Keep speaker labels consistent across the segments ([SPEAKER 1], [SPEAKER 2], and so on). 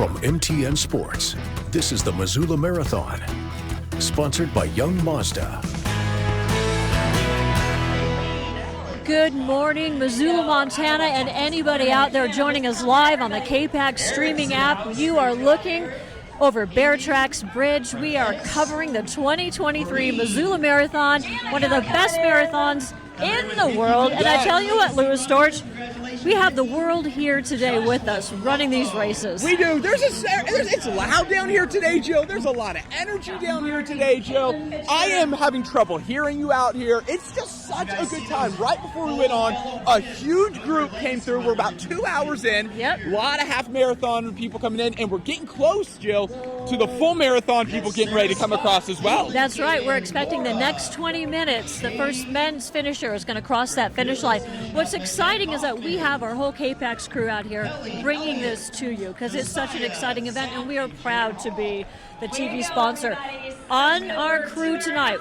[SPEAKER 1] From MTN Sports, this is the Missoula Marathon, sponsored by Young Mazda.
[SPEAKER 2] Good morning, Missoula, Montana, and anybody out there joining us live on the KPAX streaming app. You are looking over Bear Tracks Bridge. We are covering the 2023 Missoula Marathon, one of the best marathons in the world. And I tell you what, Louis Storch, we have the world here today with us running these races.
[SPEAKER 3] We do. It's loud down here today, Jill. There's a lot of energy down here today, Jill. I am having trouble hearing you out here. It's just such a good time. Right before we went on, a huge group came through. We're about 2 hours in.
[SPEAKER 2] Yep.
[SPEAKER 3] A lot of half marathon people coming in, and we're getting close, Jill, to the full marathon people getting ready to come across as well.
[SPEAKER 2] That's right. We're expecting the next 20 minutes. The first men's finisher is going to cross that finish line. What's exciting is that we have our whole KPAX crew out here bringing this to you because it's such an exciting event, and we are proud to be the TV sponsor. On our crew tonight,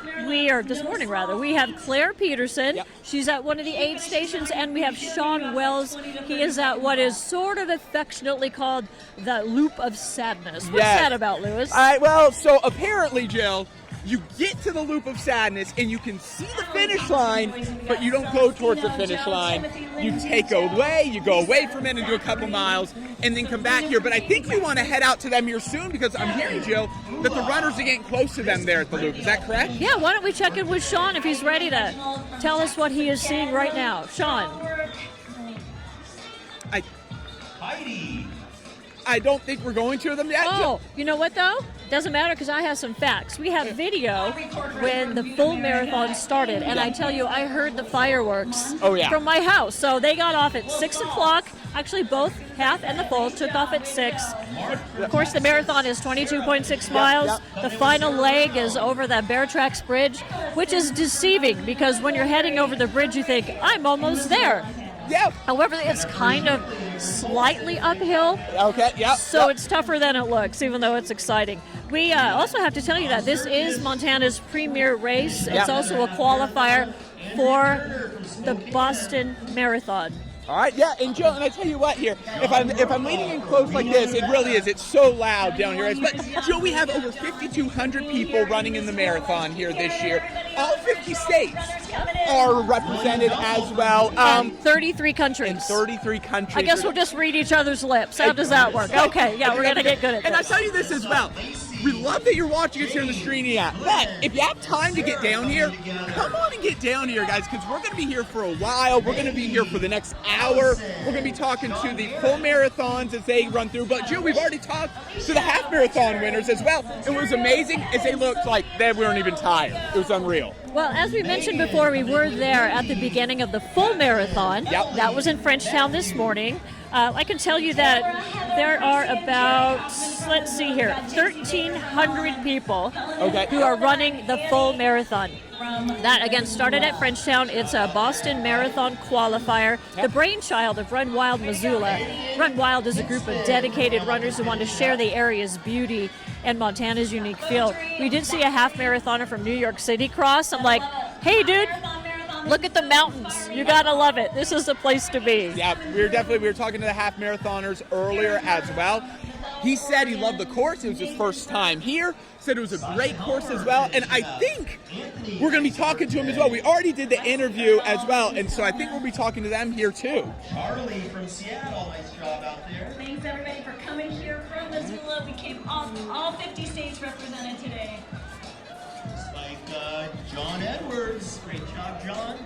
[SPEAKER 2] this morning, we have Claire Peterson.
[SPEAKER 3] Yep.
[SPEAKER 2] She's at one of the aid stations, and we have Sean Wells. He is at what is sort of affectionately called the Loop of Sadness. What's that about, Louis?
[SPEAKER 3] All right, well, so apparently, Jill, you get to the Loop of Sadness and you can see the finish line, but you don't go towards the finish line. You go away from it and do a couple miles and then come back here. But I think we want to head out to them here soon because I'm hearing, Jill, that the runners are getting close to them there at the Loop. Is that correct?
[SPEAKER 2] Yeah, why don't we check in with Sean if he's ready to tell us what he is seeing right now. Sean.
[SPEAKER 3] I don't think we're going to them yet.
[SPEAKER 2] Oh, you know what, though? Doesn't matter because I have some facts. We have video when the full marathon started, and I tell you, I heard the fireworks from my house. So they got off at 6 o'clock. Actually, both half and the full took off at 6. Of course, the marathon is 22.6 miles. The final leg is over that Bear Tracks Bridge, which is deceiving because when you're heading over the bridge, you think, I'm almost there.
[SPEAKER 3] Yeah.
[SPEAKER 2] However, it's kind of slightly uphill.
[SPEAKER 3] Okay, yeah.
[SPEAKER 2] So it's tougher than it looks, even though it's exciting. We also have to tell you that this is Montana's premier race. It's also a qualifier for the Boston Marathon.
[SPEAKER 3] All right, yeah, and Joe, and I tell you what here, if I'm leaning in close like this, it really is. It's so loud down here. But Joe, we have over 5,200 people running in the marathon here this year. All 50 states are represented as well.
[SPEAKER 2] 33 countries.
[SPEAKER 3] In 33 countries.
[SPEAKER 2] I guess we'll just read each other's lips. How does that work? Okay, yeah, we're going to get good at this.
[SPEAKER 3] And I'll tell you this as well. We love that you're watching us here in the streaming app. But if you have time to get down here, come on and get down here, guys, because we're going to be here for a while. We're going to be here for the next hour. We're going to be talking to the full marathons as they run through. But, Jill, we've already talked to the half marathon winners as well. And what was amazing is they looked like they weren't even tired. It was unreal.
[SPEAKER 2] Well, as we mentioned before, we were there at the beginning of the full marathon.
[SPEAKER 3] Yep.
[SPEAKER 2] That was in Frenchtown this morning. I can tell you that there are about, 1,300 people who are running the full marathon. That, again, started at Frenchtown. It's a Boston Marathon qualifier, the brainchild of Run Wild Missoula. Run Wild is a group of dedicated runners who want to share the area's beauty and Montana's unique feel. We did see a half marathoner from New York City cross. I'm like, hey, dude, look at the mountains. You got to love it. This is the place to be.
[SPEAKER 3] Yeah, we were talking to the half marathoners earlier as well. He said he loved the course. It was his first time here. Said it was a great course as well. And I think we're going to be talking to him as well. We already did the interview as well. And so I think we'll be talking to them here too.
[SPEAKER 4] Charlie from Seattle, nice job out there.
[SPEAKER 5] Thanks everybody for coming here from Missoula. We came all 50 states represented today.
[SPEAKER 4] Looks like John Edwards. Great job, John.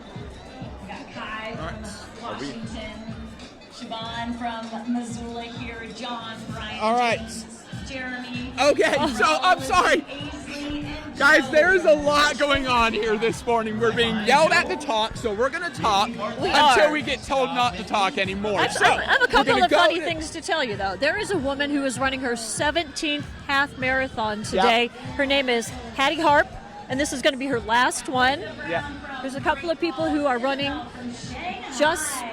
[SPEAKER 5] We got Kai from Washington, Siobhan from Missoula here, John, Brian,
[SPEAKER 3] all right.
[SPEAKER 5] James, Jeremy.
[SPEAKER 3] Okay, so I'm sorry. Guys, there's a lot going on here this morning. We're being yelled at to talk, so we're going to talk until we get told not to talk anymore.
[SPEAKER 2] I have a couple of funny things to tell you, though. There is a woman who is running her 17th half marathon today. Yep. Her name is Hattie Harp, and this is going to be her last one.
[SPEAKER 3] Yeah.
[SPEAKER 2] There's a couple of people who are running just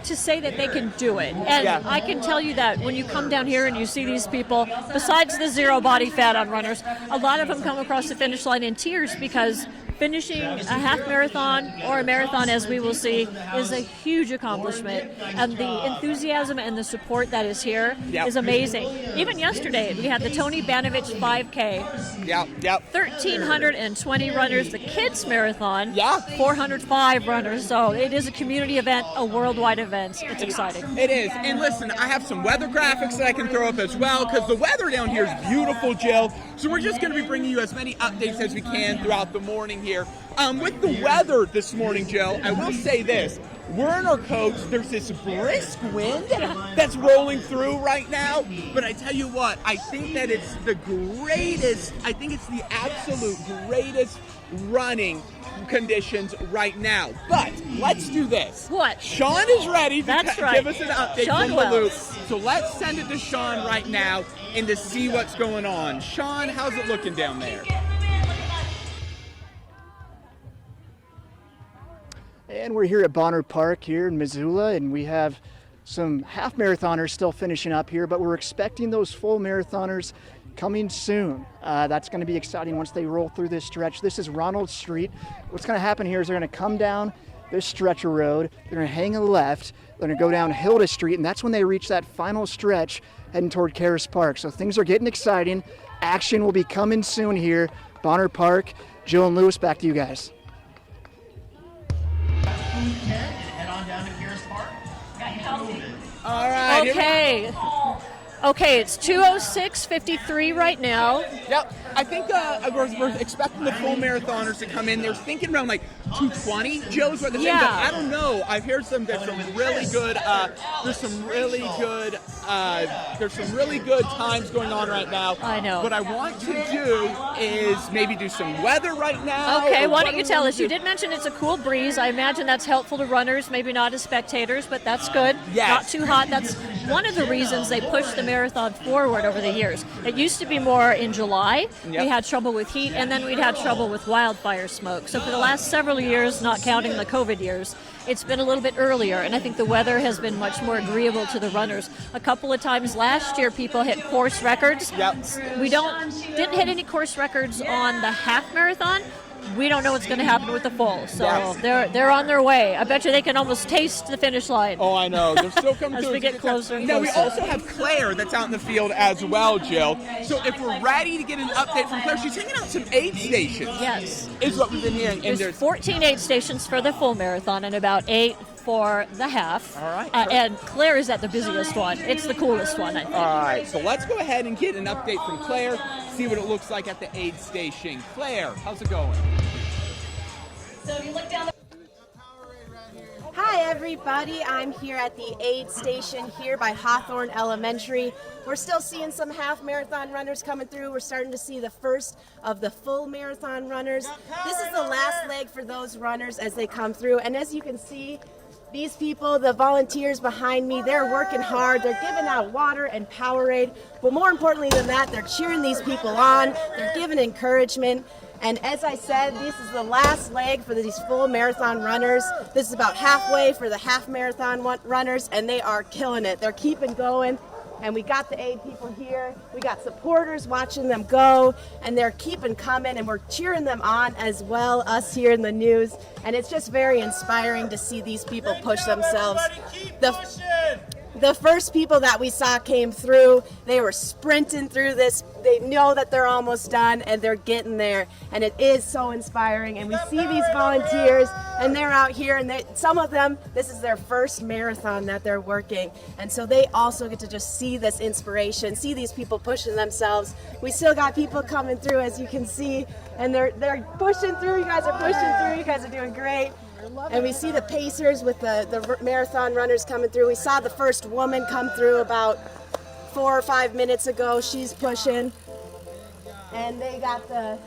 [SPEAKER 2] to say that they can do it. And I can tell you that when you come down here and you see these people, besides the zero body fat on runners, a lot of them come across the finish line in tears because finishing a half marathon or a marathon, as we will see, is a huge accomplishment. And the enthusiasm and the support that is here is amazing. Even yesterday, we had the Tony Banovich 5K. 1,320 runners. The kids marathon, 405 runners. So it is a community event, a worldwide event. It's exciting.
[SPEAKER 3] It is. And listen, I have some weather graphics that I can throw up as well, because the weather down here is beautiful, Jill. So we're just going to be bringing you as many updates as we can throughout the morning here. With the weather this morning, Jill, I will say this. We're in our coats. There's this brisk wind that's rolling through right now. But I tell you what, I think that it's the greatest, I think it's the absolute greatest running conditions right now. But let's do this.
[SPEAKER 2] What?
[SPEAKER 3] Sean is ready to give us an update
[SPEAKER 2] Sean
[SPEAKER 3] from the loop. So let's send it to Sean right now and to see what's going on. Sean, how's it looking down there?
[SPEAKER 6] And we're here at Bonner Park here in Missoula, and we have some half marathoners still finishing up here, but we're expecting those full marathoners coming soon. That's going to be exciting once they roll through this stretch. This is Ronald Street. What's going to happen here is they're going to come down this stretch of road, they're going to hang a left, they're going to go down Hilda Street, and that's when they reach that final stretch heading toward Karis Park. So things are getting exciting. Action will be coming soon here. Bonner Park. Jill and Lewis, back to you guys.
[SPEAKER 4] Head on down to Karis Park.
[SPEAKER 3] All right.
[SPEAKER 2] Okay, it's 2:06:53 right now.
[SPEAKER 3] Yep. I think we're expecting the full marathoners to come in. They're thinking around like 2:20. Joe's what they're saying, but I don't know. I've heard there's some really good times going on right now.
[SPEAKER 2] I know.
[SPEAKER 3] What I want to do is maybe do some weather right now.
[SPEAKER 2] Okay, why don't you tell us? You did mention it's a cool breeze. I imagine that's helpful to runners, maybe not as spectators, but that's good.
[SPEAKER 3] Yes.
[SPEAKER 2] Not too hot. That's one of the reasons they pushed the marathon forward over the years. It used to be more in July.
[SPEAKER 3] Yep.
[SPEAKER 2] We had trouble with heat, and then we'd had trouble with wildfire smoke. So for the last several years, not counting the COVID years, it's been a little bit earlier, and I think the weather has been much more agreeable to the runners. A couple of times last year, people hit course records.
[SPEAKER 3] Yep.
[SPEAKER 2] We didn't hit any course records on the half marathon. We don't know what's going to happen with the full, so they're on their way. I bet you they can almost taste the finish line.
[SPEAKER 3] Oh, I know. They're still coming
[SPEAKER 2] as
[SPEAKER 3] through.
[SPEAKER 2] we get closer and
[SPEAKER 3] Now,
[SPEAKER 2] closer.
[SPEAKER 3] we also have Claire that's out in the field as well, Jill. So if we're ready to get an update from Claire, she's hanging out some aid stations.
[SPEAKER 2] Yes.
[SPEAKER 3] Is what we've been hearing. And
[SPEAKER 2] There's 14 aid stations for the full marathon and about 8 for the half.
[SPEAKER 3] All right.
[SPEAKER 2] And Claire is at the busiest one. It's the coolest one, I think.
[SPEAKER 3] All right, so let's go ahead and get an update from Claire, see what it looks like at the aid station. Claire, how's it going?
[SPEAKER 5] So if you look down the
[SPEAKER 7] Hi everybody, I'm here at the aid station here by Hawthorne Elementary. We're still seeing some half marathon runners coming through. We're starting to see the first of the full marathon runners. This is the last leg for those runners as they come through. And as you can see, these people, the volunteers behind me, they're working hard. They're giving out water and Powerade. But more importantly than that, they're cheering these people on. They're giving encouragement. And as I said, this is the last leg for these full marathon runners. This is about halfway for the half marathon runners, and they are killing it. They're keeping going, and we got the aid people here. We got supporters watching them go, and they're keeping coming, and we're cheering them on as well, us here in the news. And it's just very inspiring to see these people push themselves. The first people that we saw came through, they were sprinting through this. They know that they're almost done and they're getting there. And it is so inspiring. And we see these volunteers and they're out here and some of them, this is their first marathon that they're working. And so they also get to just see this inspiration, see these people pushing themselves. We still got people coming through, as you can see, and they're pushing through. You guys are pushing through. You guys are doing great. And we see the pacers with the marathon runners coming through. We saw the first woman come through about 4 or 5 minutes ago. She's pushing. And they got the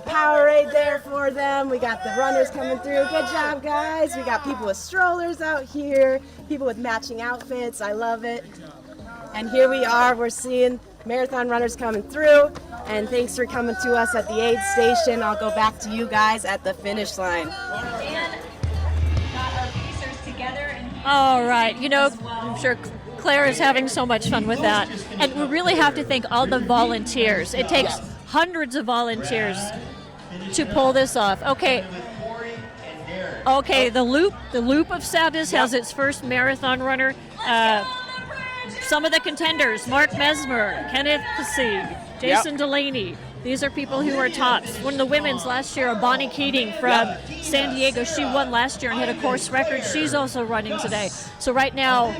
[SPEAKER 7] Powerade there for them. We got the runners coming through. Good job, guys. We got people with strollers out here, people with matching outfits. I love it. And here we are. We're seeing marathon runners coming through. And thanks for coming to us at the aid station. I'll go back to you guys at the finish line.
[SPEAKER 2] All right. You know, I'm sure Claire is having so much fun with that. And we really have to thank all the volunteers. It takes hundreds of volunteers to pull this off. Okay. Okay, the loop of Sabas has its first marathon runner. Some of the contenders: Mark Mesmer, Kenneth Passig, Jason Delaney. These are people who are tops. One of the women's last year, Bonnie Keating from San Diego, she won last year and hit a course record. She's also running today. So right now,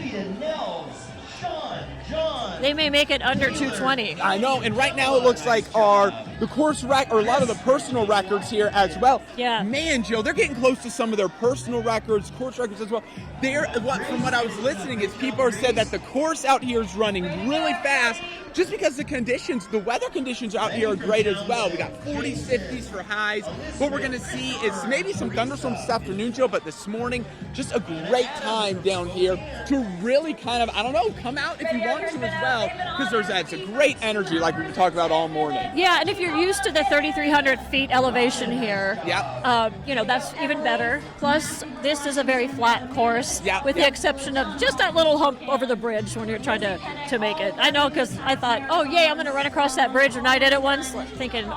[SPEAKER 2] they may make it under 2:20.
[SPEAKER 3] I know, and right now it looks like the course or a lot of the personal records here as well.
[SPEAKER 2] Yeah.
[SPEAKER 3] Man, Jill, they're getting close to some of their personal records, course records as well. From what I was listening, is people are said that the course out here is running really fast, just because the weather conditions out here are great as well. We got 40s, 50s for highs. What we're going to see is maybe some thunderstorms this afternoon, Jill, but this morning, just a great time down here to really kind of, come out if you want to as well, because it's a great energy like we've been talking about all morning.
[SPEAKER 2] Yeah, and if you're used to the 3,300 feet elevation here, that's even better. Plus, this is a very flat course, with the exception of just that little hump over the bridge when you're trying to make it. I know, because I thought, I'm going to run across that bridge, and I did it once, thinking,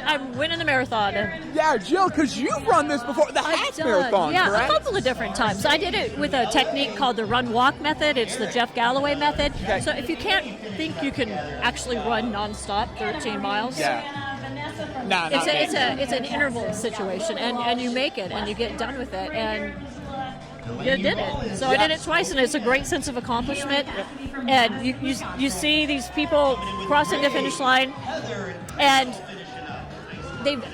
[SPEAKER 2] I'm winning the marathon.
[SPEAKER 3] Yeah, Jill, because you've run this before, the half marathon, correct?
[SPEAKER 2] A couple of different times. I did it with a technique called the run-walk method. It's the Jeff Galloway method. Okay. So if you can't think you can actually run nonstop 13 miles, it's an interval situation, and you make it, and you get done with it, and you did it. So I did it twice, and it's a great sense of accomplishment. And you see these people crossing the finish line, and they've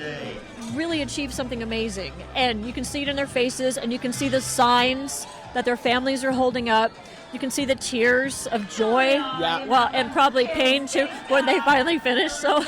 [SPEAKER 2] really achieved something amazing. And you can see it in their faces, and you can see the signs that their families are holding up. You can see the tears of joy, and probably pain too when they finally finish. So,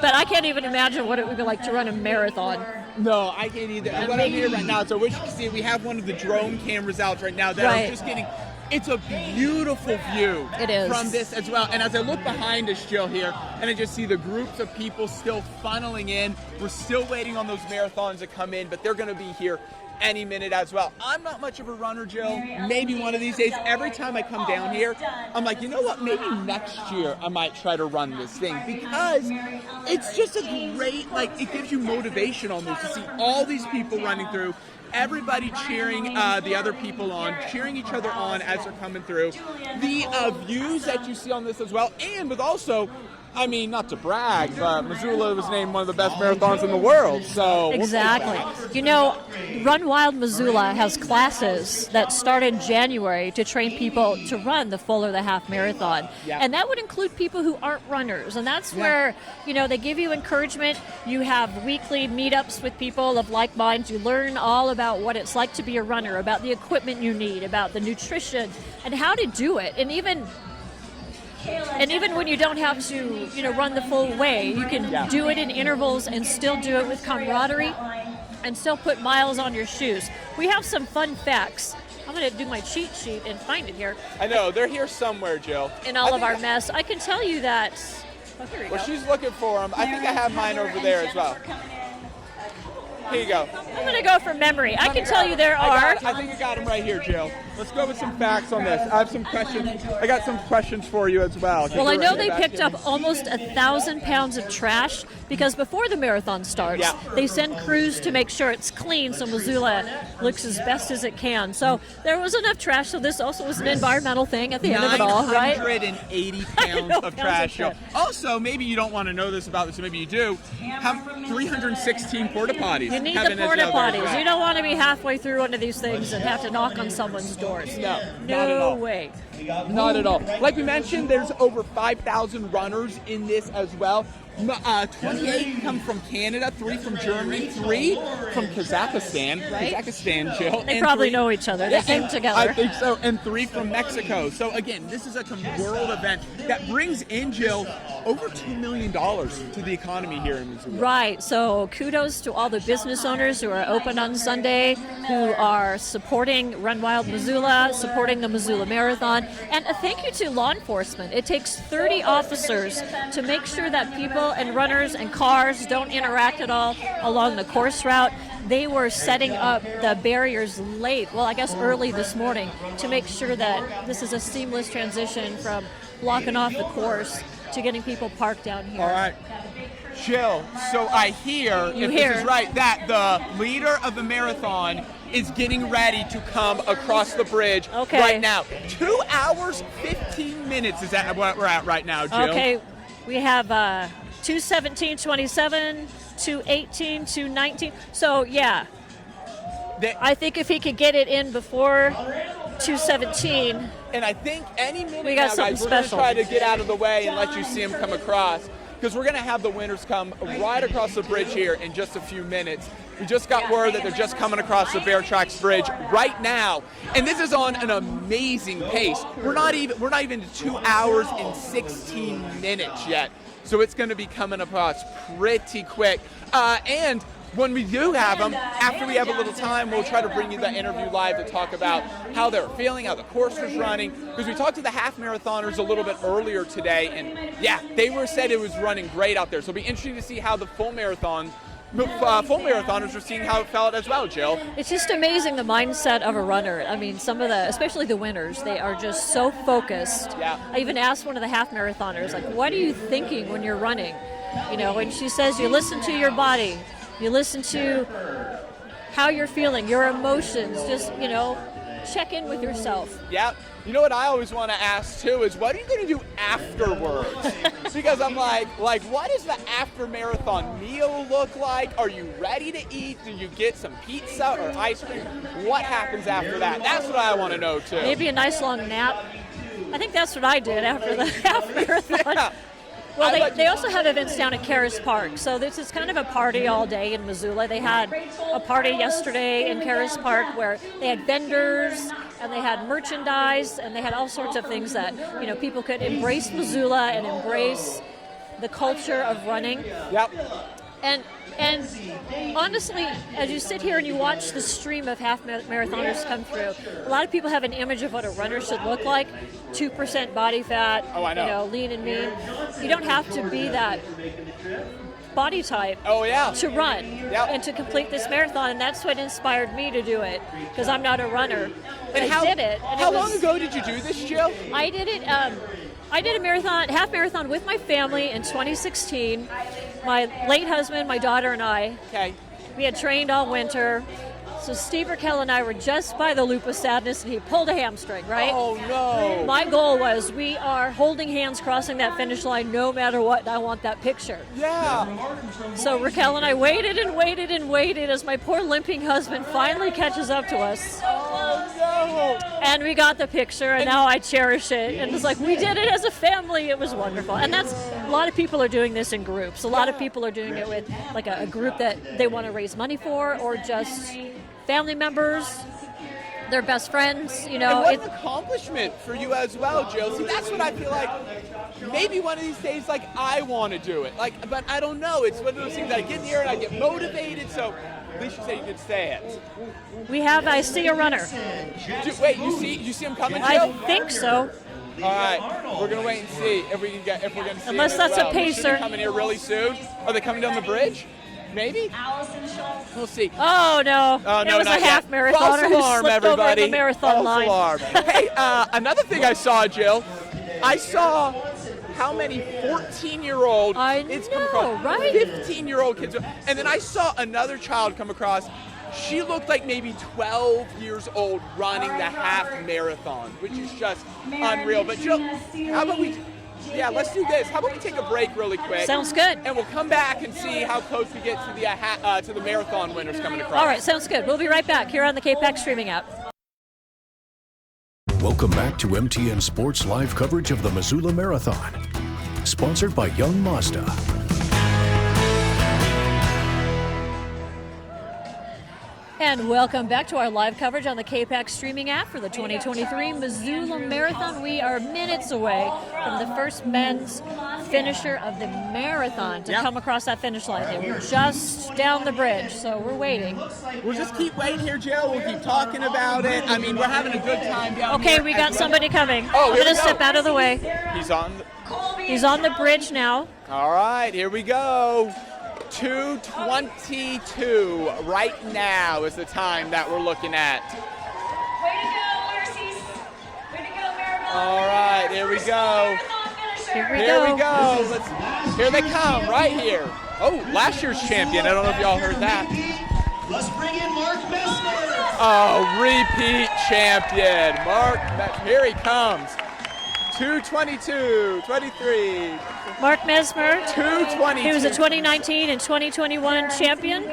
[SPEAKER 2] but I can't even imagine what it would be like to run a marathon.
[SPEAKER 3] No, I can't either. What I'm here right now, so I wish you could see, we have one of the drone cameras out right now that I'm just getting. It's a beautiful view from this as well. And as I look behind us, Jill, here, and I just see the groups of people still funneling in. We're still waiting on those marathons to come in, but they're going to be here any minute as well. I'm not much of a runner, Jill. Maybe one of these days, every time I come down here, I'm like, you know what? Maybe next year I might try to run this thing, because it's just a great, it gives you motivation almost to see all these people running through. Everybody cheering the other people on, cheering each other on as they're coming through. The views that you see on this as well, and with also, not to brag, but Missoula was named one of the best marathons in the world. So
[SPEAKER 2] exactly. Run Wild Missoula has classes that start in January to train people to run the full or the half marathon. Yeah. And that would include people who aren't runners. And that's where, they give you encouragement. You have weekly meetups with people of like minds. You learn all about what it's like to be a runner, about the equipment you need, about the nutrition, and how to do it. And even when you don't have to, run the full way, you can do it in intervals and still do it with camaraderie and still put miles on your shoes. We have some fun facts. I'm going to do my cheat sheet and find it here.
[SPEAKER 3] I know, they're here somewhere, Jill.
[SPEAKER 2] In all of our mess. I can tell you that. Here we go.
[SPEAKER 3] She's looking for them. I think I have mine over there as well. Here you go.
[SPEAKER 2] I'm going to go from memory. I can tell you there are.
[SPEAKER 3] I think you got them right here, Jill. Let's go with some facts on this. I have some questions. I got some questions for you as well.
[SPEAKER 2] Well, I know they picked up almost 1,000 pounds of trash, because before the marathon starts, they send crews to make sure it's clean so Missoula looks as best as it can. So there was enough trash, so this also was an environmental thing at the end of it all, right?
[SPEAKER 3] 980 pounds of trash. Also, maybe you don't want to know this about this, maybe you do, have 316 porta potties.
[SPEAKER 2] You need the porta potties. You don't want to be halfway through one of these things and have to knock on someone's doors.
[SPEAKER 3] No, not at all.
[SPEAKER 2] Way.
[SPEAKER 3] Not at all. Like we mentioned, there's over 5,000 runners in this as well. 28 come from Canada, 3 from Germany, 3 from Kazakhstan.
[SPEAKER 2] Right?
[SPEAKER 3] Kazakhstan, Jill.
[SPEAKER 2] They probably know each other. They came together.
[SPEAKER 3] I think so. And 3 from Mexico. So again, this is a world event that brings in, Jill, over $2 million to the economy here in Missoula.
[SPEAKER 2] Right. So kudos to all the business owners who are open on Sunday, who are supporting Run Wild Missoula, supporting the Missoula Marathon, and a thank you to law enforcement. It takes 30 officers to make sure that people and runners and cars don't interact at all along the course route. They were setting up the barriers late, well, I guess early this morning, to make sure that this is a seamless transition from blocking off the course to getting people parked down here.
[SPEAKER 3] All right. Jill, so I hear, this is right, that the leader of the marathon is getting ready to come across the bridge right now. 2 hours, 15 minutes is that what we're at right now, Jill?
[SPEAKER 2] Okay, we have 2:17:27, 2:18, 2:19. So, yeah. I think if he could get it in before 2:17.
[SPEAKER 3] And I think any minute
[SPEAKER 2] we got
[SPEAKER 3] now,
[SPEAKER 2] something
[SPEAKER 3] guys, we're going to
[SPEAKER 2] special.
[SPEAKER 3] try to get out of the way and let you see him come across, because we're going to have the winners come right across the bridge here in just a few minutes. We just got word that they're just coming across the Bear Tracks Bridge right now, and this is on an amazing pace. We're not even to 2 hours and 16 minutes yet, so it's going to be coming across pretty quick. And when we do have them, after we have a little time, we'll try to bring you the interview live to talk about how they're feeling, how the course was running. Because we talked to the half marathoners a little bit earlier today, and yeah, they said it was running great out there. So it'll be interesting to see how the full marathoners are seeing how it felt as well, Jill.
[SPEAKER 2] It's just amazing the mindset of a runner. I mean, especially the winners, they are just so focused.
[SPEAKER 3] Yeah.
[SPEAKER 2] I even asked one of the half marathoners, like, what are you thinking when you're running? You know, and she says, you listen to your body. You listen to how you're feeling, your emotions, just, check in with yourself.
[SPEAKER 3] Yeah. You know what I always want to ask, too, is what are you going to do afterwards? Because I'm like, what does the after marathon meal look like? Are you ready to eat? Do you get some pizza or ice cream? What happens after that? That's what I want to know, too.
[SPEAKER 2] Maybe a nice long nap. I think that's what I did after the half marathon.
[SPEAKER 3] Yeah.
[SPEAKER 2] Well, they also have events down at Karis Park, so this is kind of a party all day in Missoula. They had a party yesterday in Karis Park where they had vendors and they had merchandise and they had all sorts of things that people could embrace Missoula and embrace the culture of running.
[SPEAKER 3] Yep.
[SPEAKER 2] And honestly, as you sit here and you watch the stream of half marathoners come through, a lot of people have an image of what a runner should look like. 2% body fat,
[SPEAKER 3] oh, I know.
[SPEAKER 2] Lean and mean. You don't have to be that body type to run and to complete this marathon, and that's what inspired me to do it, because I'm not a runner. But I did it.
[SPEAKER 3] How long ago did you do this, Jill?
[SPEAKER 2] I did it. I did a half marathon with my family in 2016. My late husband, my daughter, and I.
[SPEAKER 3] Okay.
[SPEAKER 2] We had trained all winter. So Steve Raquel and I were just by the loop of sadness, and he pulled a hamstring, right?
[SPEAKER 3] Oh, no.
[SPEAKER 2] My goal was we are holding hands crossing that finish line no matter what, and I want that picture.
[SPEAKER 3] Yeah.
[SPEAKER 2] So Raquel and I waited and waited and waited as my poor limping husband finally catches up to us.
[SPEAKER 3] Oh, no.
[SPEAKER 2] And we got the picture, and now I cherish it. And it's like, we did it as a family. It was wonderful. And a lot of people are doing this in groups. A lot of people are doing it with like a group that they want to raise money for, or just family members, their best friends,
[SPEAKER 3] And what an accomplishment for you as well, Jill. See, that's what I feel like. Maybe one of these days, I want to do it. But I don't know. It's one of those things that I get in here and I get motivated. So at least you say you could say it.
[SPEAKER 2] I see a runner.
[SPEAKER 3] Wait, you see him coming, Jill?
[SPEAKER 2] I think so.
[SPEAKER 3] All right, we're gonna wait and see if we're gonna see.
[SPEAKER 2] Unless
[SPEAKER 3] him
[SPEAKER 2] that's
[SPEAKER 3] as well.
[SPEAKER 2] a pacer.
[SPEAKER 3] Should he come in here really soon? Are they coming down the bridge? Maybe. We'll see.
[SPEAKER 2] Oh no! It was a half marathoner who slipped over the marathon line.
[SPEAKER 3] False alarm. Hey, another thing I saw, Jill. I saw how many 14-year-old kids come across.
[SPEAKER 2] Right?
[SPEAKER 3] 15-year-old kids, and then I saw another child come across. She looked like maybe 12 years old running the half marathon, which is just unreal. But Jill, how about let's do this. How about we take a break really quick?
[SPEAKER 2] Sounds good.
[SPEAKER 3] And we'll come back and see how close we get to the marathon winners coming across.
[SPEAKER 2] All right, sounds good. We'll be right back here on the KPAX streaming app.
[SPEAKER 1] Welcome back to MTN Sports live coverage of the Missoula Marathon, sponsored by Young Mazda.
[SPEAKER 2] And welcome back to our live coverage on the KPAX streaming app for the 2023 Missoula Marathon. We are minutes away from the first men's finisher of the marathon to come across that finish line. They were just down the bridge, so we're waiting.
[SPEAKER 3] We'll just keep waiting here, Jill. We'll keep talking about it. I mean, we're having a good time down here.
[SPEAKER 2] Okay, we got somebody coming.
[SPEAKER 3] Oh,
[SPEAKER 2] I'm going to step out of the way.
[SPEAKER 3] He's on
[SPEAKER 2] the bridge now.
[SPEAKER 3] All right, here we go. 2:22 right now is the time that we're looking at.
[SPEAKER 5] Way to go, Mercies. Way to go, Maribel.
[SPEAKER 3] All right, here we go.
[SPEAKER 2] Here we
[SPEAKER 3] go.
[SPEAKER 2] go.
[SPEAKER 3] Here they come, right here. Oh, last year's champion. I don't know if y'all heard that.
[SPEAKER 4] Let's bring in Mark Messner.
[SPEAKER 3] Oh, repeat champion. Here he comes. 2:22:23.
[SPEAKER 2] Mark Messner.
[SPEAKER 3] 2:22.
[SPEAKER 2] He was a 2019 and 2021 champion.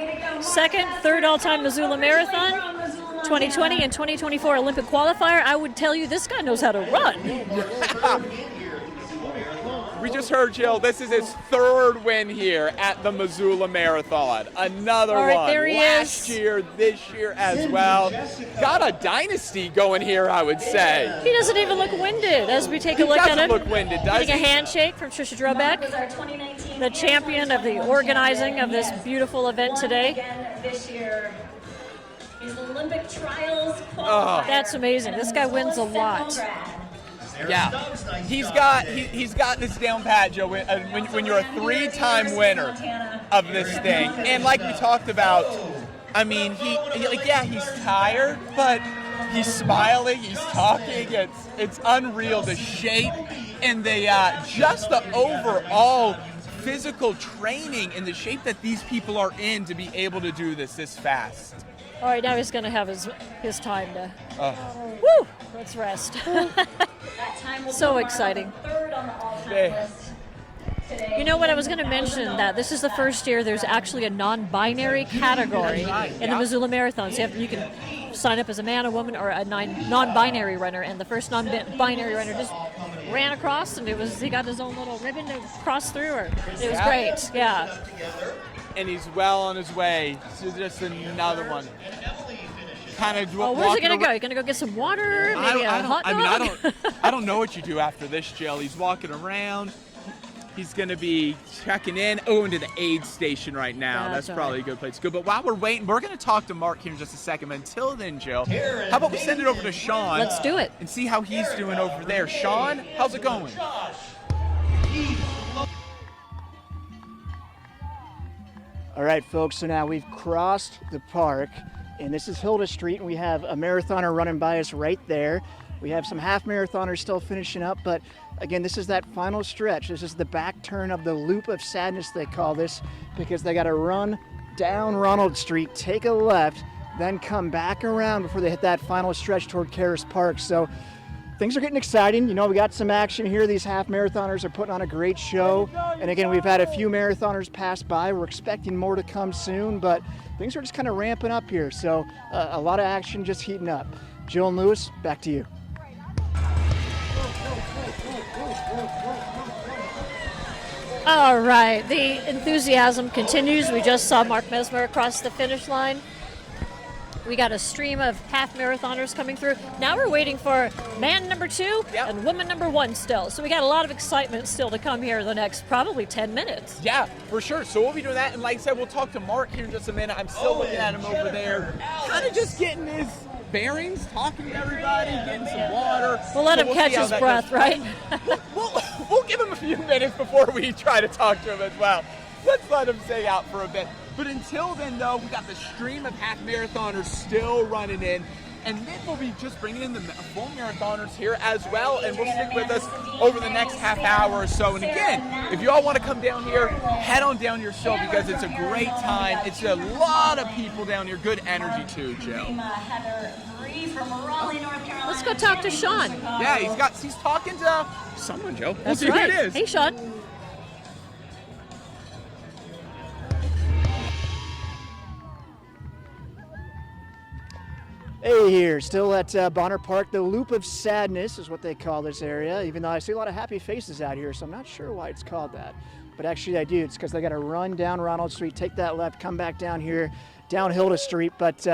[SPEAKER 2] Second, third all-time Missoula Marathon. 2020 and 2024 Olympic qualifier. I would tell you this guy knows how to run.
[SPEAKER 3] We just heard, Jill, this is his third win here at the Missoula Marathon. Another
[SPEAKER 2] All right,
[SPEAKER 3] one.
[SPEAKER 2] there he
[SPEAKER 3] Last
[SPEAKER 2] is.
[SPEAKER 3] year, this year as well. Got a dynasty going here, I would say.
[SPEAKER 2] He doesn't even look winded as we take a look at him.
[SPEAKER 3] He doesn't look winded, does
[SPEAKER 2] Getting
[SPEAKER 3] he?
[SPEAKER 2] a handshake from Trisha Drobeck, the champion of the organizing of this beautiful event today.
[SPEAKER 5] This year is Olympic trials
[SPEAKER 3] Oh.
[SPEAKER 2] That's amazing. This guy wins a lot.
[SPEAKER 3] Yeah, he's got this down pat, Joe. When you're a three-time winner of this thing, and like we talked about, I mean, he's tired, but he's smiling, he's talking. It's unreal, the shape and the just the overall physical training and the shape that these people are in to be able to do this fast.
[SPEAKER 2] All right, now he's going to have his time to. Woo! Let's rest. So exciting. You know what? I was going to mention that this is the first year there's actually a non-binary category in the Missoula Marathon. So you can sign up as a man, a woman, or a non-binary runner. And the first non-binary runner just ran across, and he got his own little ribbon to cross through. It was great. Yeah.
[SPEAKER 3] And he's well on his way to just another one. Kind of.
[SPEAKER 2] Where's he gonna go? You gonna go get some water? Maybe a hot dog?
[SPEAKER 3] I don't know what you do after this, Jill. He's walking around. He's gonna be checking in. Oh, into the aid station right now. That's probably a good place to go. But while we're waiting, we're gonna talk to Mark here in just a second. But until then, Jill, how about we send it over to Sean?
[SPEAKER 2] Let's do it.
[SPEAKER 3] And see how he's doing over there. Sean, how's it going?
[SPEAKER 6] All right, folks, so now we've crossed the park, and this is Hilda Street, and we have a marathoner running by us right there. We have some half marathoners still finishing up, but again, this is that final stretch. This is the back turn of the Loop of Sadness, they call this, because they got to run down Ronald Street, take a left, then come back around before they hit that final stretch toward Karis Park. So things are getting exciting. You know, we got some action here. These half marathoners are putting on a great show. And again, we've had a few marathoners pass by. We're expecting more to come soon, but things are just kind of ramping up here. So a lot of action just heating up. Jill and Lewis, back to you.
[SPEAKER 2] All right, the enthusiasm continues. We just saw Mark Messner across the finish line. We got a stream of half marathoners coming through. Now we're waiting for man number 2 and woman number 1 still. So we got a lot of excitement still to come here the next probably 10 minutes.
[SPEAKER 3] Yeah, for sure. So we'll be doing that. And like I said, we'll talk to Mark here in just a minute. I'm still looking at him over there, kind of just getting his bearings, talking to everybody, getting some water.
[SPEAKER 2] We'll let him catch his breath, right?
[SPEAKER 3] We'll give him a few minutes before we try to talk to him as well. Let's let him stay out for a bit. But until then, though, we got the stream of half marathoners still running in. And then we'll be just bringing in the full marathoners here as well. And we'll stick with us over the next half hour or so. And again, if you all want to come down here, head on down your show because it's a great time. It's a lot of people down here. Good energy, too, Jill.
[SPEAKER 2] Let's go talk to Sean.
[SPEAKER 3] Yeah, he's talking to someone, Joe. We'll
[SPEAKER 2] That's
[SPEAKER 3] see
[SPEAKER 2] right.
[SPEAKER 3] who it is.
[SPEAKER 2] Hey, Sean.
[SPEAKER 6] Hey here, still at Bonner Park. The Loop of Sadness is what they call this area, even though I see a lot of happy faces out here, so I'm not sure why it's called that. But actually I do. It's because they got to run down Ronald Street, take that left, come back down here, down Hilda Street. But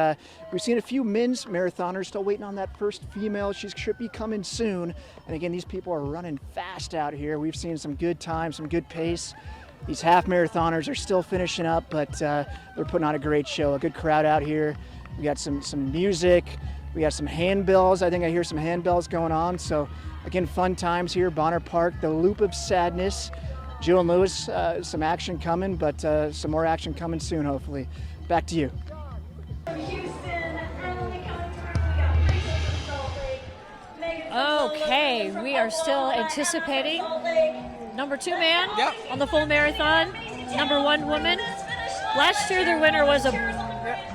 [SPEAKER 6] we've seen a few men's marathoners still waiting on that first female. She should be coming soon. And again, these people are running fast out here. We've seen some good time, some good pace. These half marathoners are still finishing up, but they're putting on a great show. A good crowd out here. We got some music. We got some handbells. I think I hear some handbells going on. So again, fun times here, Bonner Park, the Loop of Sadness. Jill and Lewis, some action coming, but some more action coming soon, hopefully. Back to you.
[SPEAKER 2] Okay, we are still anticipating number 2 man on the full marathon, number 1 woman. Last year the winner was a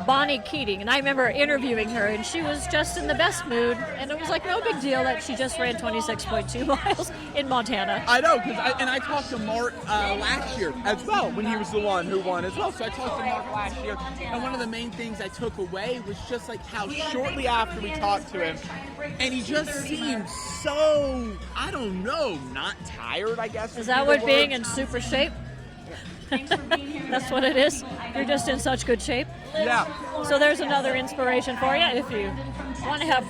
[SPEAKER 2] Bonnie Keating, and I remember interviewing her, and she was just in the best mood, and it was like no big deal that she just ran 26.2 miles in Montana.
[SPEAKER 3] I know, because I talked to Mark last year as well, when he was the one who won as well. So I talked to Mark last year, and one of the main things I took away was just like how shortly after we talked to him, and he just seemed so, I don't know, not tired, I guess.
[SPEAKER 2] Is that what being in super shape? That's what it is? You're just in such good shape?
[SPEAKER 3] Yeah.
[SPEAKER 2] So there's another inspiration for you if you want to have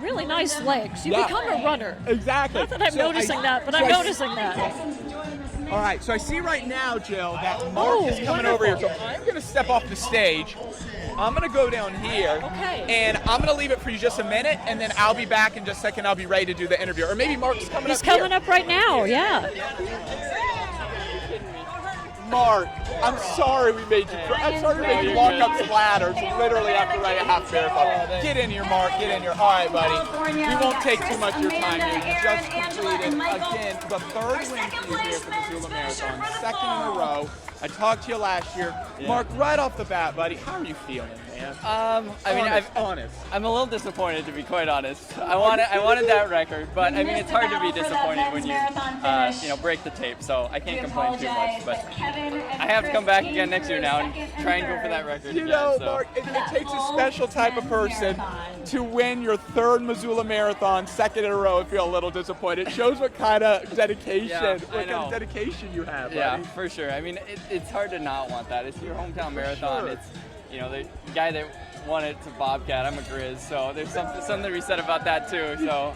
[SPEAKER 2] really nice legs. You become a runner.
[SPEAKER 3] Exactly.
[SPEAKER 2] Not that I'm noticing that, but I'm noticing that.
[SPEAKER 3] All right, so I see right now, Jill, that Mark is coming over here. So I'm going to step off the stage. I'm going to go down here.
[SPEAKER 2] Okay.
[SPEAKER 3] And I'm going to leave it for you just a minute, and then I'll be back in just a second. I'll be ready to do the interview. Or maybe Mark's coming
[SPEAKER 2] He's
[SPEAKER 3] up
[SPEAKER 2] coming
[SPEAKER 3] here.
[SPEAKER 2] up right now, yeah.
[SPEAKER 3] Mark, I'm sorry we made you walk up some ladders literally after running a half marathon. Get in here, Mark. Get in here. All right, buddy. We won't take too much of your time here. You just completed, again, the 3rd win for you here for the Missoula Marathon. 2nd in a row. I talked to you last year.
[SPEAKER 8] Yeah.
[SPEAKER 3] Mark, right off the bat, buddy, how are you feeling, man? Honest.
[SPEAKER 8] I'm a little disappointed, to be quite honest. I wanted that record, but I mean, it's hard to be disappointed when you break the tape. So I can't complain too much. But I have to come back again next year now and try and go for that record.
[SPEAKER 3] You know, Mark, it takes a special type of person to win your 3rd Missoula Marathon, 2nd in a row, and feel a little disappointed. It shows what kind of dedication, you have. Buddy.
[SPEAKER 8] Yeah, for sure. I mean, it's hard to not want that. It's your hometown marathon.
[SPEAKER 3] Sure.
[SPEAKER 8] It's, the guy that won it to Bobcat. I'm a Grizz, so there's something to be said about that too. So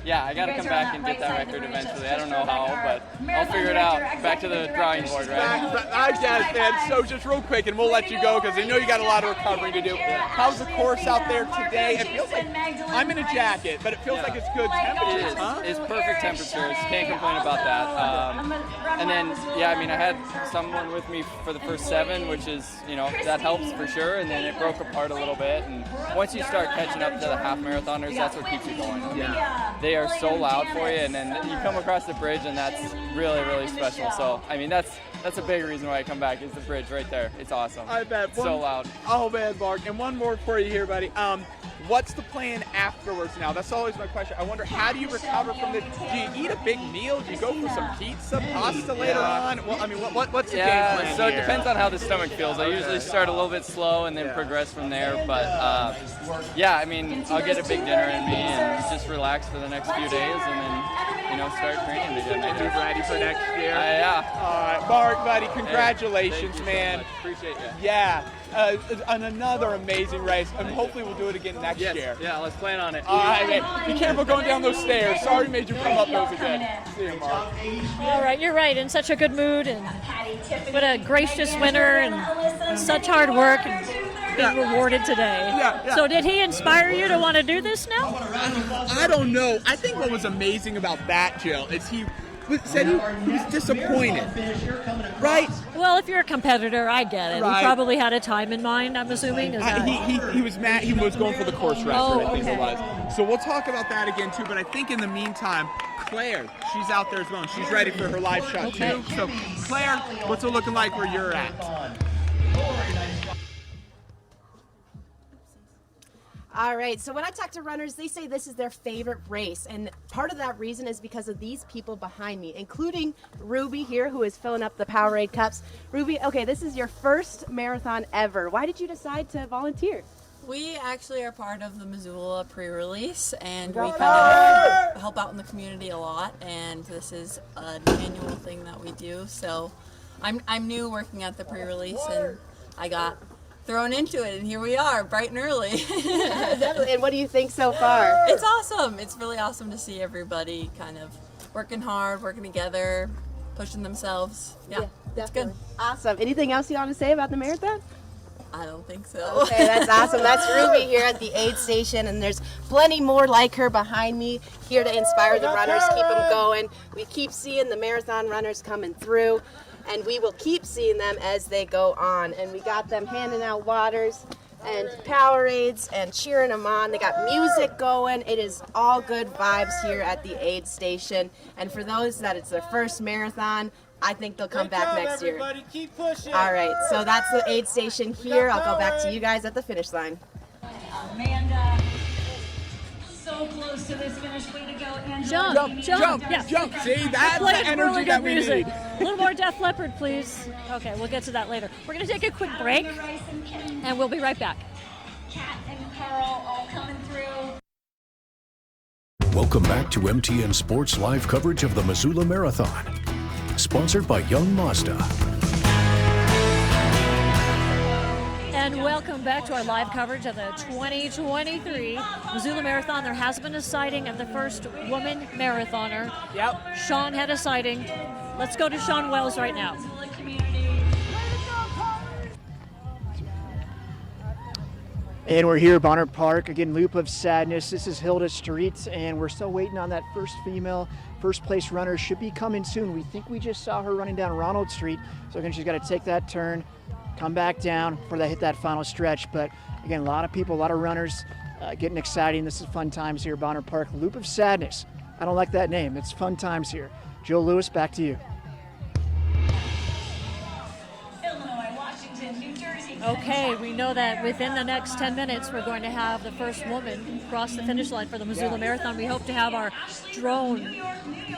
[SPEAKER 8] yeah, I got to come back and get that record eventually. I don't know how, but I'll figure it out. Back to the drawing board, right?
[SPEAKER 3] I guess, man. So just real quick, and we'll let you go because I know you got a lot of recovering to do. How's the course out there today? It feels like I'm in a jacket, but it feels like it's good temperatures, huh?
[SPEAKER 8] It's perfect temperatures. Can't complain about that. And then, yeah, I mean, I had someone with me for the first 7, which is, that helps for sure. And then it broke apart a little bit. And once you start catching up to the half marathoners, that's what keeps you going. I mean, they are so loud for you, and then you come across the bridge, and that's really, really special. So, I mean, that's a big reason why I come back is the bridge right there. It's awesome.
[SPEAKER 3] I bet.
[SPEAKER 8] So loud.
[SPEAKER 3] Oh, man, Mark. And one more for you here, buddy. What's the plan afterwards now? That's always my question. I wonder, how do you recover from this? Do you eat a big meal? Do you go for some pizza, pasta later on? Well, I mean, what's the game plan
[SPEAKER 8] so
[SPEAKER 3] here?
[SPEAKER 8] it depends on how the stomach feels. I usually start a little bit slow and then progress from there. But yeah, I mean, I'll get a big dinner in me and just relax for the next few days, and then start training again.
[SPEAKER 3] And be ready for next year.
[SPEAKER 8] Yeah.
[SPEAKER 3] All right, Mark, buddy, congratulations, man.
[SPEAKER 8] Appreciate you.
[SPEAKER 3] Yeah. On another amazing race, and hopefully we'll do it again next year.
[SPEAKER 8] Yeah, let's plan on it.
[SPEAKER 3] All right, man. Be careful going down those stairs. Sorry we made you come up those again. See you, Mark.
[SPEAKER 2] All right, you're right. In such a good mood, and what a gracious winner, and such hard work, and being rewarded today.
[SPEAKER 3] Yeah.
[SPEAKER 2] So did he inspire you to want to do this now?
[SPEAKER 3] I don't know. I think what was amazing about that, Jill, is he said he was disappointed. Right?
[SPEAKER 2] Well, if you're a competitor, I get it.
[SPEAKER 3] Right.
[SPEAKER 2] He probably had a time in mind, I'm assuming. Is that...
[SPEAKER 3] He was mad. He was going for the course record, I think
[SPEAKER 2] okay.
[SPEAKER 3] it was. So we'll talk about that again, too. But I think in the meantime, Claire, she's out there as well, and she's ready for her live shot, too. So, Claire, what's it looking like where you're at?
[SPEAKER 7] All right, so when I talk to runners, they say this is their favorite race, and part of that reason is because of these people behind me, including Ruby here, who is filling up the Powerade cups. Ruby, okay, this is your first marathon ever. Why did you decide to volunteer?
[SPEAKER 9] We actually are part of the Missoula pre-release, and we kind of help out in the community a lot, and this is an annual thing that we do. So I'm new working at the pre-release, and I got thrown into it, and here we are, bright and early.
[SPEAKER 7] Definitely. And what do you think so far?
[SPEAKER 9] It's awesome. It's really awesome to see everybody kind of working hard, working together, pushing themselves. Yeah, it's good.
[SPEAKER 7] Awesome. Anything else you want to say about the marathon?
[SPEAKER 9] I don't think so.
[SPEAKER 7] Okay, that's awesome. That's Ruby here at the aid station, and there's plenty more like her behind me here to inspire the runners, keep them going. We keep seeing the marathon runners coming through, and we will keep seeing them as they go on. And we got them handing out waters. and Powerades and cheering them on. They got music going. It is all good vibes here at the aid station. And for those that it's their first marathon, I think they'll come back next year.
[SPEAKER 3] Keep pushing.
[SPEAKER 7] All right, so that's the aid station here. I'll go back to you guys at the finish line.
[SPEAKER 5] Amanda, so close to this finish. Way to go, Angela.
[SPEAKER 2] Jump. Yeah.
[SPEAKER 3] Jump. See, that's
[SPEAKER 2] Play
[SPEAKER 3] the energy
[SPEAKER 2] really
[SPEAKER 3] that
[SPEAKER 2] good
[SPEAKER 3] we
[SPEAKER 2] music.
[SPEAKER 3] need.
[SPEAKER 2] A little more Def Leppard, please. Okay, we'll get to that later. We're going to take a quick break, and we'll be right back.
[SPEAKER 5] Kat and Carl all coming through.
[SPEAKER 1] Welcome back to MTN Sports live coverage of the Missoula Marathon, sponsored by Young Mazda.
[SPEAKER 2] And welcome back to our live coverage of the 2023 Missoula Marathon. There has been a sighting of the first woman marathoner.
[SPEAKER 3] Yep.
[SPEAKER 2] Sean had a sighting. Let's go to Sean Wells right now.
[SPEAKER 6] And we're here at Bonner Park, again, Loop of Sadness. This is Hilda Streets, and we're still waiting on that first female first place runner. Should be coming soon. We think we just saw her running down Ronald Street. So again, she's got to take that turn, come back down before they hit that final stretch. But again, a lot of people, a lot of runners getting exciting. This is fun times here at Bonner Park. Loop of Sadness. I don't like that name. It's fun times here. Jill Lewis, back to you.
[SPEAKER 5] Illinois, Washington, New Jersey.
[SPEAKER 2] Okay, we know that within the next 10 minutes we're going to have the first woman cross the finish line for the Missoula Marathon. We hope to have our drone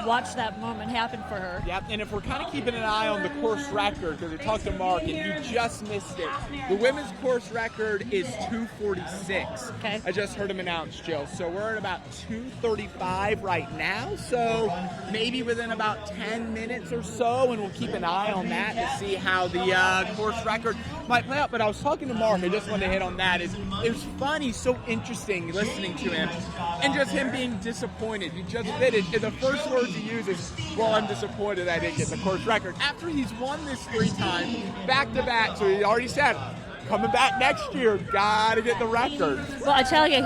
[SPEAKER 2] watch that moment happen for her.
[SPEAKER 3] Yep, and if we're kind of keeping an eye on the course record, because we talked to Mark and you just missed it, the women's course record is 2:46.
[SPEAKER 2] Okay.
[SPEAKER 3] I just heard him announce, Jill. So we're at about 2:35 right now, so maybe within about 10 minutes or so, and we'll keep an eye on that to see how the course record might play out. But I was talking to Mark, I just wanted to hit on that. It was funny, so interesting listening to him, and just him being disappointed. He just finished, and the first words he uses, well, I'm disappointed I didn't get the course record. After he's won this 3 times, back-to-back, so he already said, coming back next year, gotta get the record.
[SPEAKER 2] Well, I tell you,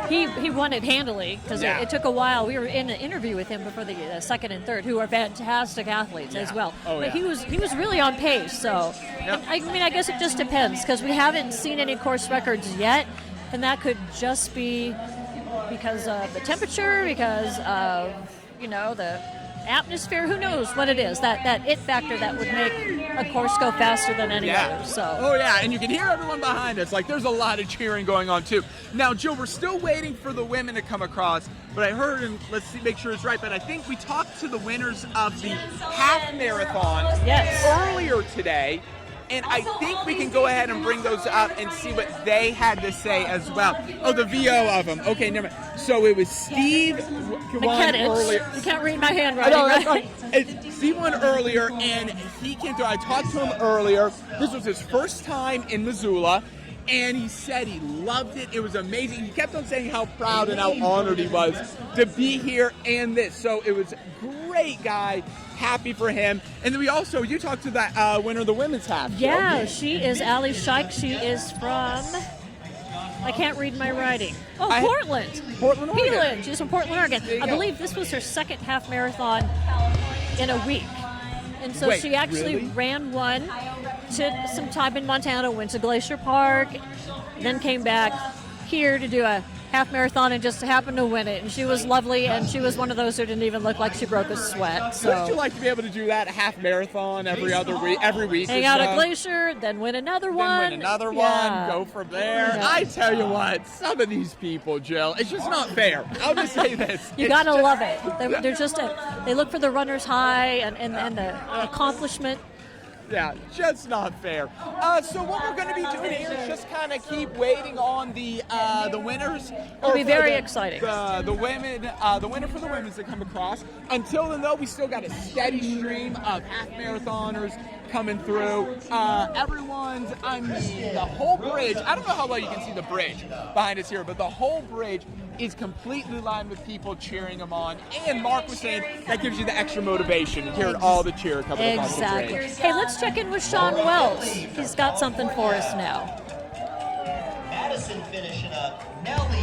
[SPEAKER 2] he won it handily because it took a while. We were in an interview with him before the second and third, who are fantastic athletes as well. But he was really on pace. So, I mean, I guess it just depends because we haven't seen any course records yet, and that could just be because of the temperature, because of the atmosphere. Who knows what it is? That it factor that would make a course go faster than any other. So.
[SPEAKER 3] Oh yeah, and you can hear everyone behind us. Like there's a lot of cheering going on too. Now, Jill, we're still waiting for the women to come across, but I heard, and let's see, make sure it's right. But I think we talked to the winners of the half marathon earlier today. And I think we can go ahead and bring those up and see what they had to say as well. Oh, the VO of them. Okay, never mind. So it was Steve won earlier.
[SPEAKER 2] You can't read my handwriting, right?
[SPEAKER 3] Steve won earlier, and he came through. I talked to him earlier. This was his first time in Missoula, and he said he loved it. It was amazing. He kept on saying how proud and how honored he was to be here and this. So it was great, guy. Happy for him. And then you talked to that winner of the women's half.
[SPEAKER 2] Yeah, she is Allie Scheich. She is from, I can't read my writing. Oh, Portland.
[SPEAKER 3] Portland, Oregon.
[SPEAKER 2] Peeland. She's from Portland, Oregon. I believe this was her second half marathon in a week. And so she actually ran one, took some time in Montana, went to Glacier Park, then came back here to do a half marathon and just happened to win it. And she was lovely, and she was one of those who didn't even look like she broke a sweat. So
[SPEAKER 3] wouldn't you like to be able to do that, a half marathon every week?
[SPEAKER 2] Hang out at Glacier, then win another one.
[SPEAKER 3] Go from there. Yeah. I tell you what, some of these people, Jill, it's just not fair. I'll just say this.
[SPEAKER 2] You gotta love it. They're just they look for the runner's high and the accomplishment.
[SPEAKER 3] Yeah, just not fair. So what we're going to be doing here is just kind of keep waiting on the winners.
[SPEAKER 2] It'll be very exciting.
[SPEAKER 3] The winner for the women's to come across. Until then, though, we still got a steady stream of half marathoners coming through. The whole bridge. I don't know how well you can see the bridge behind us here, but the whole bridge is completely lined with people cheering them on. And Mark was saying that gives you the extra motivation to hear all the cheer coming across the bridge.
[SPEAKER 2] Hey, let's check in with Sean Wells. He's got something for us now.
[SPEAKER 4] Madison finishing up. Nelly.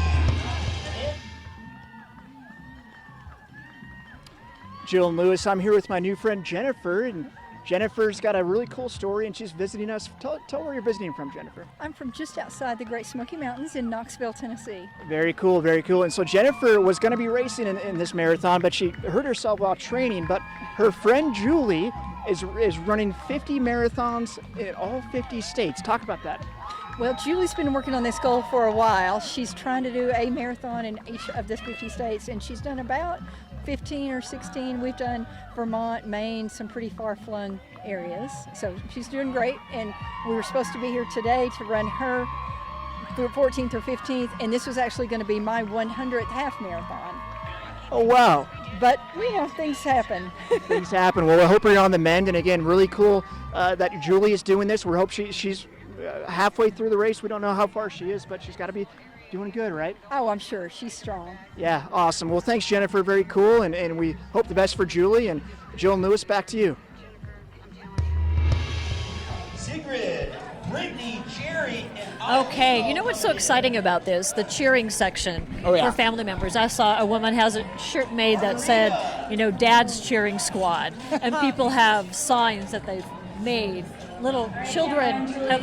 [SPEAKER 6] Jill and Lewis, I'm here with my new friend Jennifer, and Jennifer's got a really cool story, and she's visiting us. Tell where you're visiting from, Jennifer.
[SPEAKER 10] I'm from just outside the Great Smoky Mountains in Knoxville, Tennessee.
[SPEAKER 6] Very cool, very cool. And so Jennifer was going to be racing in this marathon, but she hurt herself while training. But her friend Julie is running 50 marathons in all 50 states. Talk about that.
[SPEAKER 10] Well, Julie's been working on this goal for a while. She's trying to do a marathon in each of the 50 states, and she's done about 15 or 16. We've done Vermont, Maine, some pretty far-flung areas. So she's doing great, and we were supposed to be here today to run her 14th or 15th, and this was actually going to be my 100th half marathon.
[SPEAKER 6] Oh, wow.
[SPEAKER 10] But, things happen.
[SPEAKER 6] Things happen. Well, I hope you're on the mend, and again, really cool that Julie is doing this. We hope she's halfway through the race. We don't know how far she is, but she's got to be doing good, right?
[SPEAKER 10] Oh, I'm sure. She's strong.
[SPEAKER 6] Yeah, awesome. Well, thanks, Jennifer. Very cool, and we hope the best for Julie. And Jill and Lewis, back to you.
[SPEAKER 4] Sigrid, Brittany, Jerry, and
[SPEAKER 2] Okay, you know what's so exciting about this? The cheering section for family members. I saw a woman has a shirt made that said, Dad's Cheering Squad. And people have signs that they've made. Little children have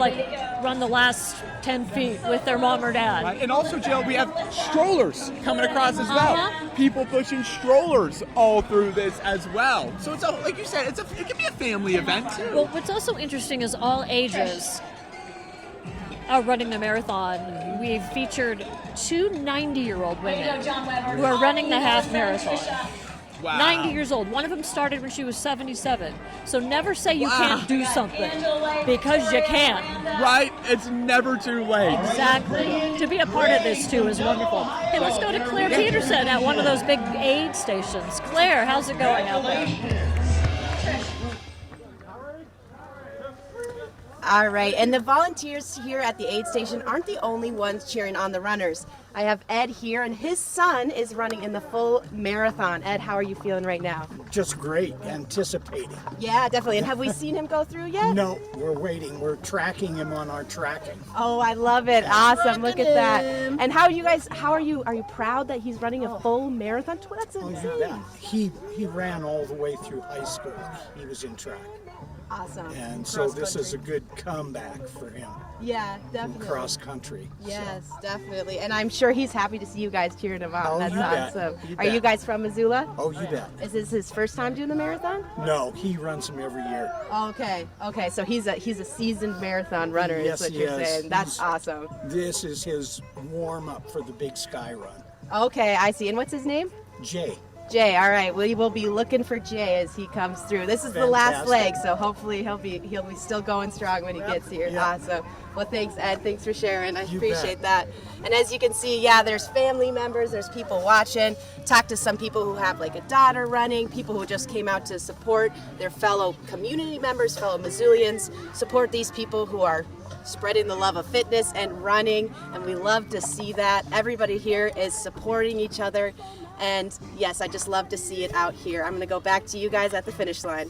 [SPEAKER 2] run the last 10 feet with their mom or dad.
[SPEAKER 3] Right. And also, Jill, we have strollers coming across as well. People pushing strollers all through this as well. So it's like you said, it can be a family event too.
[SPEAKER 2] Well, what's also interesting is all ages are running the marathon. We've featured 2 90-year-old women who are running the half marathon.
[SPEAKER 3] Wow.
[SPEAKER 2] 90 years old. One of them started when she was 77. So never say you can't do something, because you can.
[SPEAKER 3] Right? It's never too late.
[SPEAKER 2] Exactly. To be a part of this, too, is wonderful. Hey, let's go to Claire Peterson at one of those big aid stations. Claire, how's it going out there?
[SPEAKER 7] All right, and the volunteers here at the aid station aren't the only ones cheering on the runners. I have Ed here, and his son is running in the full marathon. Ed, how are you feeling right now?
[SPEAKER 11] Just great, anticipating.
[SPEAKER 7] Yeah, definitely. And have we seen him go through yet?
[SPEAKER 11] No, we're waiting. We're tracking him on our tracking.
[SPEAKER 7] Oh, I love it. Awesome. Look at that. And how are you proud that he's running a full marathon? That's insane.
[SPEAKER 11] Oh, yeah. He ran all the way through high school. He was in track.
[SPEAKER 7] Awesome.
[SPEAKER 11] And so this is a good comeback for him.
[SPEAKER 7] Yeah, definitely.
[SPEAKER 11] Cross country.
[SPEAKER 7] Yes, definitely. And I'm sure he's happy to see you guys cheering him on.
[SPEAKER 11] Oh,
[SPEAKER 7] That's
[SPEAKER 11] you
[SPEAKER 7] awesome.
[SPEAKER 11] bet. You
[SPEAKER 7] Are you
[SPEAKER 11] bet.
[SPEAKER 7] guys from Missoula?
[SPEAKER 11] Oh, you bet.
[SPEAKER 7] Is this his first time doing the marathon?
[SPEAKER 11] No, he runs them every year.
[SPEAKER 7] Okay. So he's a seasoned marathon runner,
[SPEAKER 11] Yes,
[SPEAKER 7] is what
[SPEAKER 11] he
[SPEAKER 7] you're
[SPEAKER 11] is.
[SPEAKER 7] saying. That's awesome.
[SPEAKER 11] This is his warm-up for the Big Sky Run.
[SPEAKER 7] Okay, I see. And what's his name?
[SPEAKER 11] Jay.
[SPEAKER 7] Jay. All right. We will be looking for Jay as he comes through. This is the last leg, so hopefully he'll be still going strong when he gets here.
[SPEAKER 11] Yep.
[SPEAKER 7] Awesome. Well, thanks, Ed. Thanks for sharing. I
[SPEAKER 11] You
[SPEAKER 7] appreciate
[SPEAKER 11] bet.
[SPEAKER 7] that. And as you can see, there's family members, there's people watching. Talk to some people who have a daughter running, people who just came out to support their fellow community members, fellow Missoulians. Support these people who are spreading the love of fitness and running, and we love to see that. Everybody here is supporting each other, and yes, I just love to see it out here. I'm going to go back to you guys at the finish line.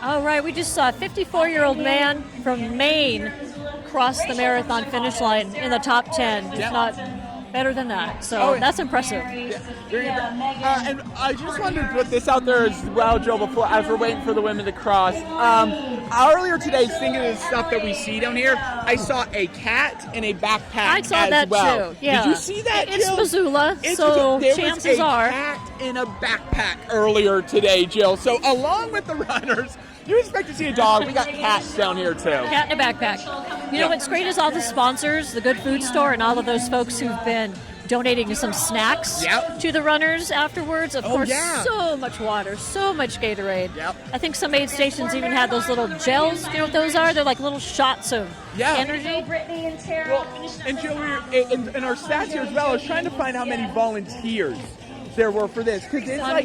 [SPEAKER 2] All right, we just saw a 54-year-old man from Maine cross the marathon finish line in the top 10. If not better than that. So that's impressive.
[SPEAKER 3] And I just wanted to put this out there as well, Joe, before as we're waiting for the women to cross. Earlier today, thinking of the stuff that we see down here, I saw a cat in a backpack
[SPEAKER 2] I saw
[SPEAKER 3] as
[SPEAKER 2] that
[SPEAKER 3] well.
[SPEAKER 2] too. Yeah.
[SPEAKER 3] Did you see that,
[SPEAKER 2] It's
[SPEAKER 3] Jill?
[SPEAKER 2] Missoula, so
[SPEAKER 3] there
[SPEAKER 2] chances
[SPEAKER 3] was a
[SPEAKER 2] are.
[SPEAKER 3] cat in a backpack earlier today, Jill. So along with the runners, you expect to see a dog. We got cats down here too.
[SPEAKER 2] Cat in a backpack. You know what's great is all the sponsors, the Good Food Store, and all of those folks who've been donating some snacks to the runners afterwards. Of course, so much water, so much Gatorade. I think some aid stations even had those little gels. You know what those are? They're like little shots of energy.
[SPEAKER 5] Brittany and Tara.
[SPEAKER 3] Well, and Jill, in our stats here as well, I was trying to find how many volunteers there were for this, because it's I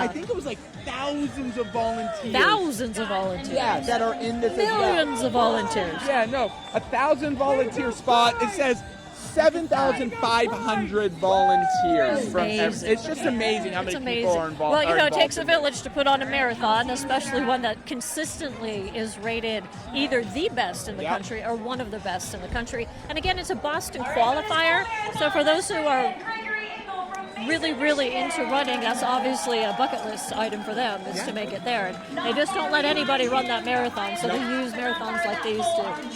[SPEAKER 3] think it was thousands of volunteers.
[SPEAKER 2] Thousands of volunteers.
[SPEAKER 3] Yeah, that are in this.
[SPEAKER 2] Millions of volunteers.
[SPEAKER 3] Yeah, no, 1,000 volunteer spot. It says 7,500 volunteers from it's just amazing how many people are involved.
[SPEAKER 2] Well, it takes a village to put on a marathon, especially one that consistently is rated either the best in the country or one of the best in the country. And again, it's a Boston qualifier. So for those who are really, really into running, that's obviously a bucket list item for them, is to make it there. And they just don't let anybody run that marathon, so they use marathons like these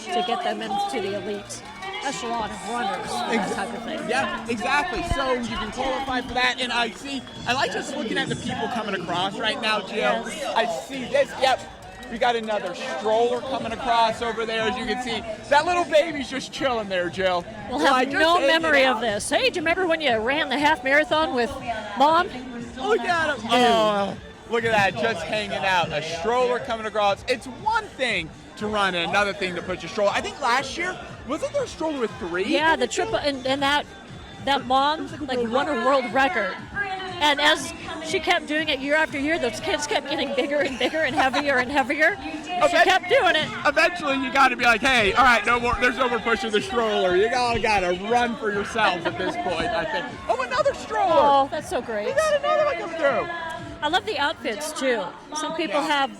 [SPEAKER 2] to get them into the elite echelon of runners, that type of thing.
[SPEAKER 3] Yeah, exactly. So you can qualify for that. And I like just looking at the people coming across right now, Jill. Yes. I see this. Yep. We got another stroller coming across over there, as you can see. That little baby's just chilling there, Jill.
[SPEAKER 2] We'll have no memory of this. Hey, do you remember when you ran the half marathon with Mom?
[SPEAKER 3] Look at him. Oh, look at that, just hanging out. A stroller coming across. It's one thing to run and another thing to put your stroller. I think last year, wasn't there a stroller with 3?
[SPEAKER 2] Yeah, the triple, and that mom like won a world record. And as she kept doing it year after year, those kids kept getting bigger and bigger and heavier and heavier. She kept doing it.
[SPEAKER 3] Eventually, you got to be like, hey, all right, no more. There's no more pushing the stroller. You all got to run for yourself at this point, I think. Oh, another stroller.
[SPEAKER 2] Oh, that's so great.
[SPEAKER 3] We got another one coming through.
[SPEAKER 2] I love the outfits, too. Some people have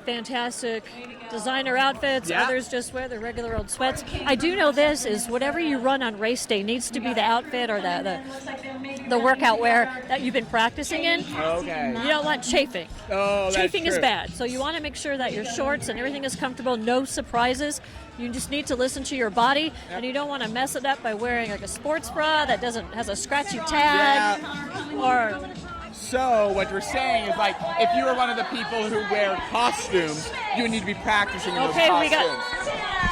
[SPEAKER 2] fantastic designer outfits, others just wear their regular old sweats. I do know this is whatever you run on race day needs to be the outfit or the workout wear that you've been practicing in.
[SPEAKER 3] Okay.
[SPEAKER 2] You don't want chafing.
[SPEAKER 3] Oh, that's
[SPEAKER 2] chafing is
[SPEAKER 3] true.
[SPEAKER 2] bad. So you want to make sure that your shorts and everything is comfortable, no surprises. You just need to listen to your body, and you don't want to mess it up by wearing like a sports bra that has a scratchy tag or.
[SPEAKER 3] So what you're saying is, like, if you were one of the people who wear costumes, you would need to be practicing in those costumes.
[SPEAKER 2] We got.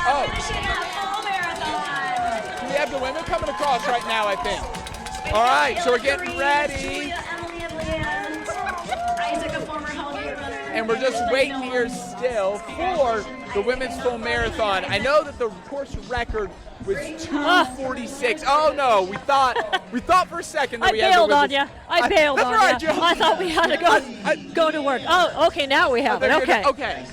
[SPEAKER 3] Oh. We have the women coming across right now, I think. All right, so we're getting ready. And we're just waiting here still for the women's full marathon. I know that the course record was 2:46. Oh no, we thought for a second that we had the women's.
[SPEAKER 2] I bailed on you.
[SPEAKER 3] Right, Joe.
[SPEAKER 2] I thought we had to go to work. Oh, okay, now we have it. Okay.
[SPEAKER 3] Okay.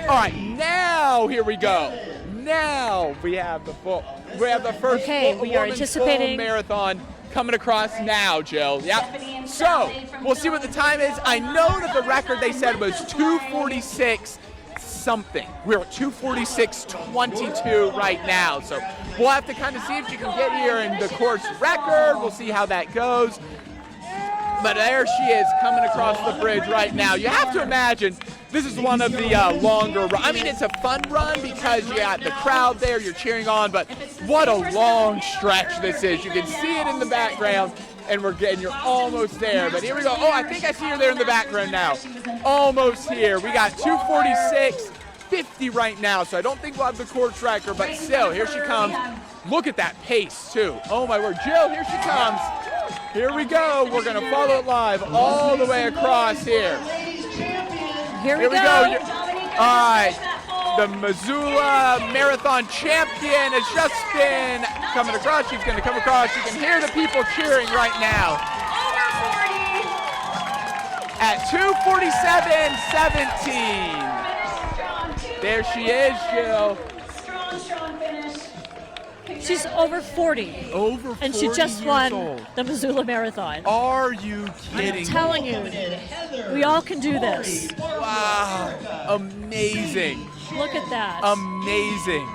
[SPEAKER 3] All right, now here we go. Now we have the first
[SPEAKER 2] we are anticipating
[SPEAKER 3] full marathon coming across now, Jill. Yep. So we'll see what the time is. I know that the record they said was 2:46 something. We're at 2:46.22 right now. So we'll have to kind of see if you can get here in the course record. We'll see how that goes. But there she is coming across the bridge right now. You have to imagine this is one of the longer runs. I mean, it's a fun run because you got the crowd there, you're cheering on, but what a long stretch this is. You can see it in the background, and you're almost there. But here we go. Oh, I think I see her there in the background now. Almost here. We got 2:46.50 right now, so I don't think we'll have the course record, but still, here she comes. Look at that pace, too. Oh, my word. Jill, here she comes. Here we go. We're going to follow it live all the way across here.
[SPEAKER 2] Here we go.
[SPEAKER 3] All right. The Missoula Marathon champion has just been coming across. She's going to come across. You can hear the people cheering right now. At 2:47.17. There she is, Jill.
[SPEAKER 2] She's over 40.
[SPEAKER 3] Over 40
[SPEAKER 2] and she just won the Missoula Marathon.
[SPEAKER 3] Are you kidding?
[SPEAKER 2] I'm telling you, we all can do this.
[SPEAKER 3] Wow. Amazing.
[SPEAKER 2] Look at that.
[SPEAKER 3] Amazing.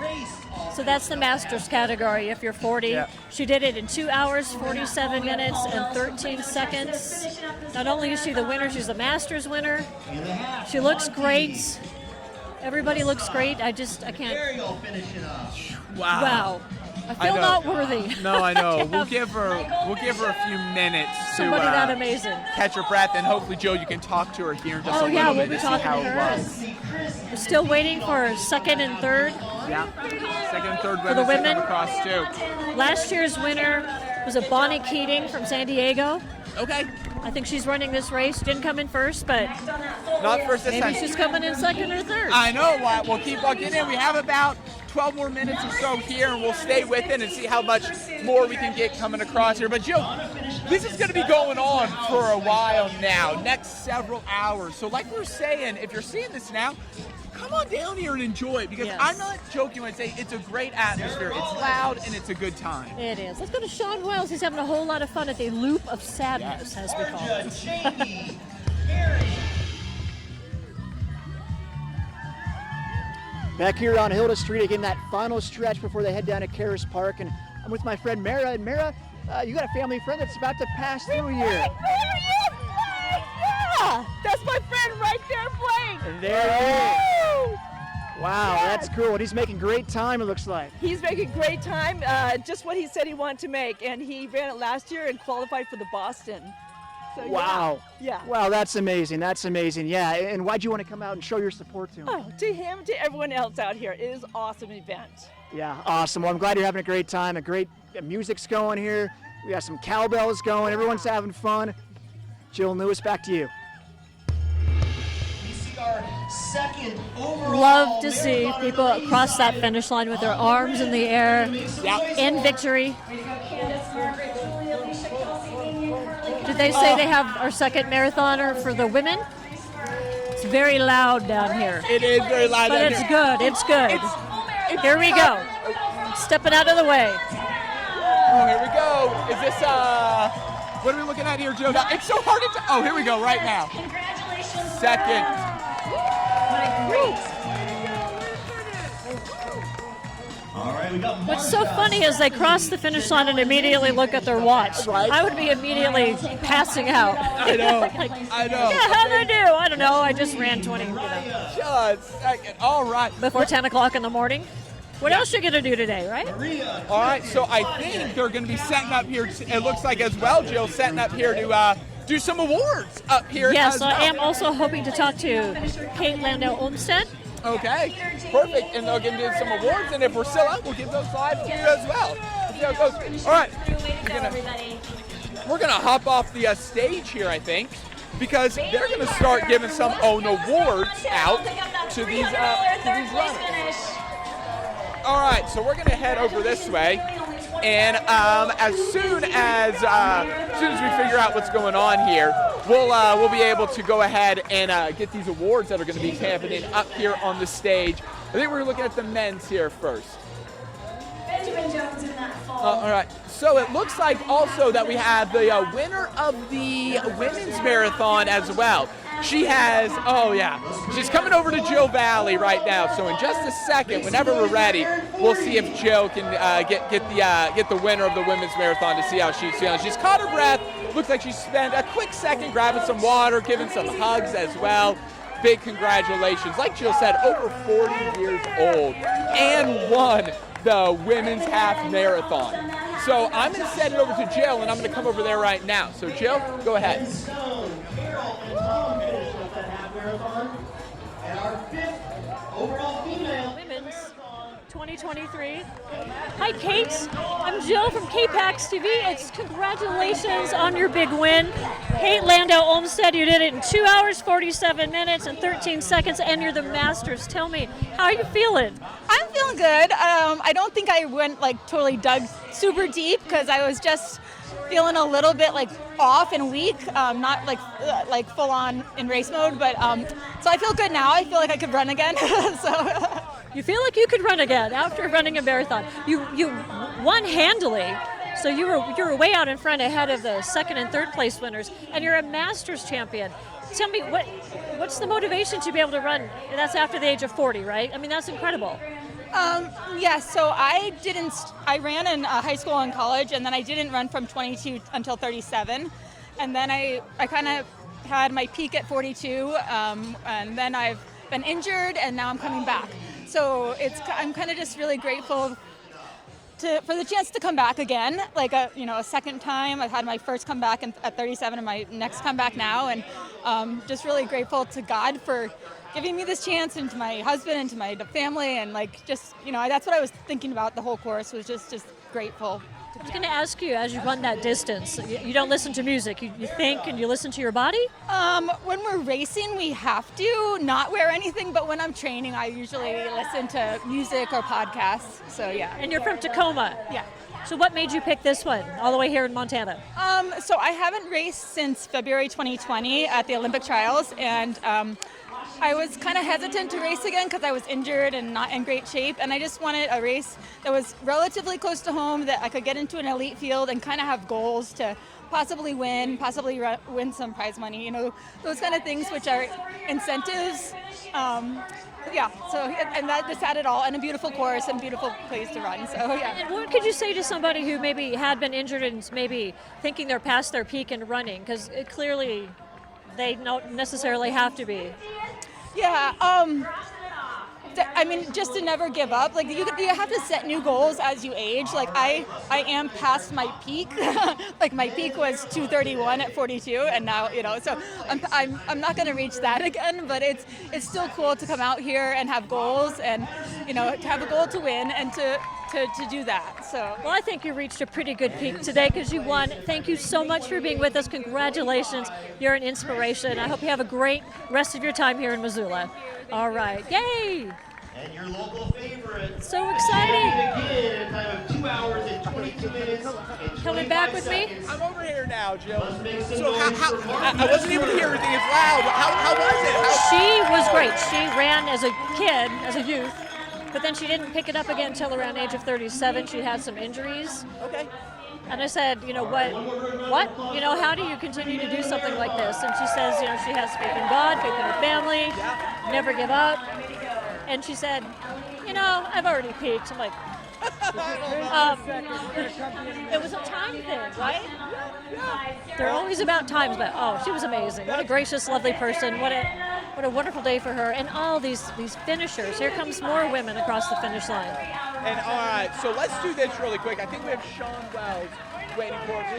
[SPEAKER 2] So that's the Masters category if you're 40.
[SPEAKER 3] Yeah.
[SPEAKER 2] She did it in 2 hours, 47 minutes, and 13 seconds. Not only is she the winner, she's the Masters winner. She looks great. Everybody looks great. I can't. Wow. I feel not worthy.
[SPEAKER 3] No, I know. We'll give her a few minutes to
[SPEAKER 2] somebody that amazing.
[SPEAKER 3] Catch her breath, and hopefully, Joe, you can talk to her here in just a little
[SPEAKER 2] we'll
[SPEAKER 3] bit
[SPEAKER 2] be
[SPEAKER 3] to see
[SPEAKER 2] talking
[SPEAKER 3] how
[SPEAKER 2] to
[SPEAKER 3] it
[SPEAKER 2] her.
[SPEAKER 3] was.
[SPEAKER 2] We're still waiting for second and third.
[SPEAKER 3] Yeah, second and third
[SPEAKER 2] for the women.
[SPEAKER 3] To come across too.
[SPEAKER 2] Last year's winner was a Bonnie Keating from San Diego.
[SPEAKER 3] Okay.
[SPEAKER 2] I think she's running this race. Didn't come in first, but
[SPEAKER 3] not first this time.
[SPEAKER 2] Maybe she's coming in second or third.
[SPEAKER 3] I know. We'll keep walking in. We have about 12 more minutes or so here, and we'll stay with it and see how much more we can get coming across here. But Jill, this is going to be going on for a while now, next several hours. So like we're saying, if you're seeing this now, come on down here and enjoy it, because I'm not joking when I say it's a great atmosphere. It's loud and it's a good time.
[SPEAKER 2] It is. Let's go to Sean Wells. He's having a whole lot of fun at the Loop of Sadness, as we call it.
[SPEAKER 6] Back here on Hilda Street, again, that final stretch before they head down to Karis Park. And I'm with my friend Mara. And Mara, You got a family friend that's about to pass through here.
[SPEAKER 12] Yeah, that's my friend right there playing.
[SPEAKER 6] And there he is. Wow, that's cool. And he's making great time, it looks like.
[SPEAKER 12] He's making great time, just what he said he wanted to make, and he ran it last year and qualified for the Boston. So,
[SPEAKER 6] Wow.
[SPEAKER 12] Yeah.
[SPEAKER 6] Wow, that's amazing. That's amazing. Yeah, and why'd you want to come out and show your support to him?
[SPEAKER 12] Oh, to him, to everyone else out here. It is an awesome event.
[SPEAKER 6] Yeah, awesome. Well, I'm glad you're having a great time. Music's going here. We got some cowbells going. Everyone's having fun. Jill Lewis, back to you.
[SPEAKER 4] Our second overall
[SPEAKER 2] Love to see people cross that finish line with their arms in the air in victory. Did they say they have our second marathoner for the women? It's very loud down here.
[SPEAKER 3] It is very loud
[SPEAKER 2] but
[SPEAKER 3] down
[SPEAKER 2] it's
[SPEAKER 3] here.
[SPEAKER 2] good. It's good. Here we go. Stepping out of the way.
[SPEAKER 3] Oh, here we go. Is this, what are we looking at here, Joe? It's so hard to, oh, here we go, right now. Second.
[SPEAKER 4] All right, we got
[SPEAKER 2] What's so funny is they cross the finish line and immediately look at their watch. I would be immediately passing out.
[SPEAKER 3] I know. I know.
[SPEAKER 2] Yeah, how'd I do? I don't know. I just ran 20.
[SPEAKER 3] Just a second. All right.
[SPEAKER 2] Before 10 o'clock in the morning. What else you gonna do today, right?
[SPEAKER 3] All right. So I think they're going to be setting up here. It looks like as well, Jill, setting up here to do some awards up here.
[SPEAKER 2] Yes,
[SPEAKER 3] as well.
[SPEAKER 2] I am also hoping to talk to Kate Landau Olmsted.
[SPEAKER 3] Okay, perfect. And they'll give some awards, and if we're still up, we'll give those live to you as well. We'll see how it goes. All right, we're gonna hop off the stage here, I think, because they're gonna start giving some awards out to these runners. All right, so we're gonna head over this way, and as soon as we figure out what's going on here, we'll be able to go ahead and get these awards that are going to be happening up here on the stage. I think we're looking at the men's here first.
[SPEAKER 5] Benjamin Jones in that fall.
[SPEAKER 3] All right. So it looks like also that we have the winner of the women's marathon as well. She has, she's coming over to Joe Valley right now. So in just a second, whenever we're ready, we'll see if Joe can get the winner of the women's marathon to see how she's feeling. She's caught her breath. Looks like she spent a quick second grabbing some water, giving some hugs as well. Big congratulations. Like Jill said, over 40 years old and won the women's half marathon. So I'm going to send it over to Jill, and I'm going to come over there right now. So Jill, go ahead.
[SPEAKER 2] Women's 2023. Hi, Kate. I'm Jill from KPAX-TV. It's congratulations on your big win. Kate Landau Olmsted, you did it in 2 hours, 47 minutes, and 13 seconds, and you're the Masters. Tell me, how are you feeling?
[SPEAKER 13] I'm feeling good. I don't think I went totally dug super deep because I was just feeling a little bit off and weak, not full on in race mode, but so I feel good now. I feel like I could run again. So
[SPEAKER 2] you feel like you could run again after running a marathon. You won handily, so you were way out in front ahead of the second and third place winners, and you're a Masters champion. Tell me, what's the motivation to be able to run? That's after the age of 40, right? I mean, that's incredible.
[SPEAKER 13] So I ran in high school and college, and then I didn't run from 22 until 37. And then I kind of had my peak at 42, and then I've been injured, and now I'm coming back. So I'm kind of just really grateful for the chance to come back again, a second time. I've had my first comeback at 37 and my next comeback now, and just really grateful to God for giving me this chance, and to my husband and to my family, and that's what I was thinking about the whole course, was just grateful.
[SPEAKER 2] I was going to ask you, as you run that distance, you don't listen to music, you think and you listen to your body?
[SPEAKER 13] When we're racing, we have to not wear anything, but when I'm training, I usually listen to music or podcasts, so yeah.
[SPEAKER 2] And you're from Tacoma?
[SPEAKER 13] Yeah.
[SPEAKER 2] So what made you pick this one, all the way here in Montana?
[SPEAKER 13] So I haven't raced since February 2020 at the Olympic trials, and I was kind of hesitant to race again because I was injured and not in great shape, and I just wanted a race that was relatively close to home, that I could get into an elite field and kind of have goals to possibly win some prize money. You know, those kind of things, which are incentives. Yeah, so, and that just had it all, and a beautiful course and beautiful place to run, so yeah.
[SPEAKER 2] And what could you say to somebody who maybe had been injured and is maybe thinking they're past their peak in running? Because clearly they don't necessarily have to be.
[SPEAKER 13] Yeah, I mean, just to never give up. Like you have to set new goals as you age. Like I am past my peak. Like my peak was 2:31 at 42, and now, you know, so I'm not going to reach that again. But it's still cool to come out here and have goals, and you know, to have a goal to win and to do that. So
[SPEAKER 2] well, I think you reached a pretty good peak today because you won. Thank you so much for being with us. Congratulations. You're an inspiration. I hope you have a great rest of your time here in Missoula. All right. Yay!
[SPEAKER 4] And your local favorite.
[SPEAKER 2] So exciting.
[SPEAKER 4] Again, a time of 2 hours and 22 minutes.
[SPEAKER 2] Coming back with me?
[SPEAKER 3] I'm over here now, Jill. So I wasn't able to hear everything. It's loud. How was it?
[SPEAKER 2] She was great. She ran as a kid, as a youth, but then she didn't pick it up again until around age of 37. She had some injuries.
[SPEAKER 3] Okay.
[SPEAKER 2] And I said, you know, what, you know, how do you continue to do something like this? And she says, you know, she has faith in God, faith in her family, never give up. And she said, you know, I've already peaked. I'm like, it was a time thing, right? They're always about times, but oh, she was amazing. What a gracious, lovely person. What a wonderful day for her. And all these finishers. Here comes more women across the finish line.
[SPEAKER 3] And all right, so let's do this really quick. I think we have Sean Wells waiting for us.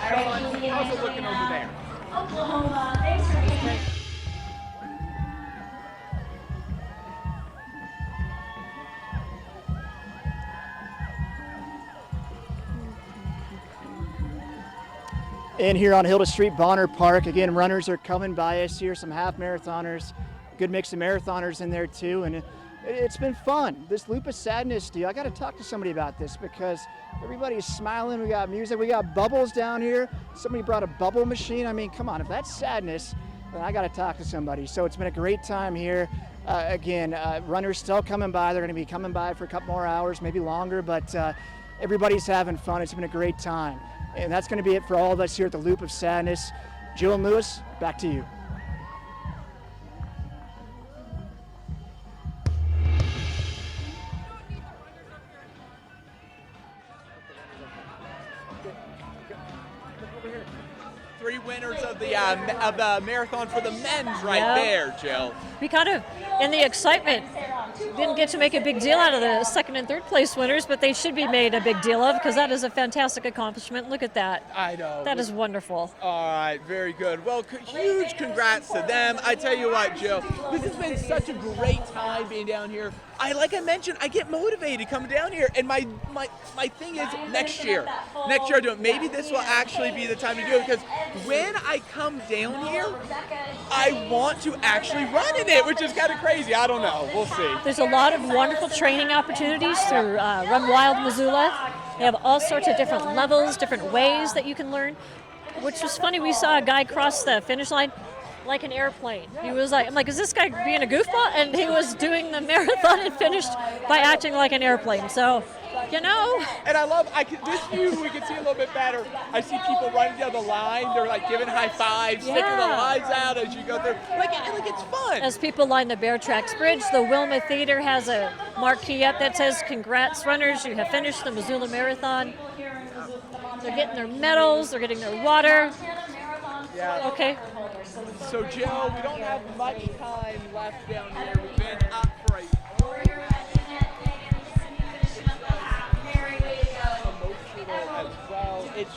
[SPEAKER 3] Sean, how's it looking over there?
[SPEAKER 5] Oklahoma, thanks for being here.
[SPEAKER 6] And here on Hilda Street, Bonner Park, again, runners are coming by us here, some half marathoners, good mix of marathoners in there too, and it's been fun. This Loop of Sadness deal, I got to talk to somebody about this because everybody's smiling, we got music, we got bubbles down here. Somebody brought a bubble machine. I mean, come on, if that's sadness, then I got to talk to somebody. So it's been a great time here. Runners still coming by. They're going to be coming by for a couple more hours, maybe longer, but everybody's having fun. It's been a great time. And that's going to be it for all of us here at the Loop of Sadness. Jill and Lewis, back to you.
[SPEAKER 3] Three winners of the marathon for the men's right there, Jill.
[SPEAKER 2] We kind of, in the excitement, didn't get to make a big deal out of the second and third place winners, but they should be made a big deal of because that is a fantastic accomplishment. Look at that.
[SPEAKER 3] I know.
[SPEAKER 2] That is wonderful.
[SPEAKER 3] All right, very good. Well, huge congrats to them. I tell you what, Jill, this has been such a great time being down here. Like I mentioned, I get motivated coming down here, and my thing is next year I do it. Maybe this will actually be the time to do it because when I come down here, I want to actually run in it, which is kind of crazy. I don't know. We'll see.
[SPEAKER 2] There's a lot of wonderful training opportunities through Run Wild Missoula. They have all sorts of different levels, different ways that you can learn, which was funny. We saw a guy cross the finish line like an airplane. He was like, I'm like, is this guy being a goofball? And he was doing the marathon and finished by acting like an airplane. So, you know.
[SPEAKER 3] And I love, this view we can see a little bit better. I see people running down the line. They're like giving high fives, sticking the lines out as you go through. Like it's fun.
[SPEAKER 2] As people line the Bear Tracks Bridge, the Wilma Theater has a marquee up that says, congrats runners, you have finished the Missoula Marathon. They're getting their medals, they're getting their water.
[SPEAKER 3] Yeah.
[SPEAKER 2] Okay.
[SPEAKER 3] So, Jill, we don't have much time left down here. We've been up for emotional as well. It's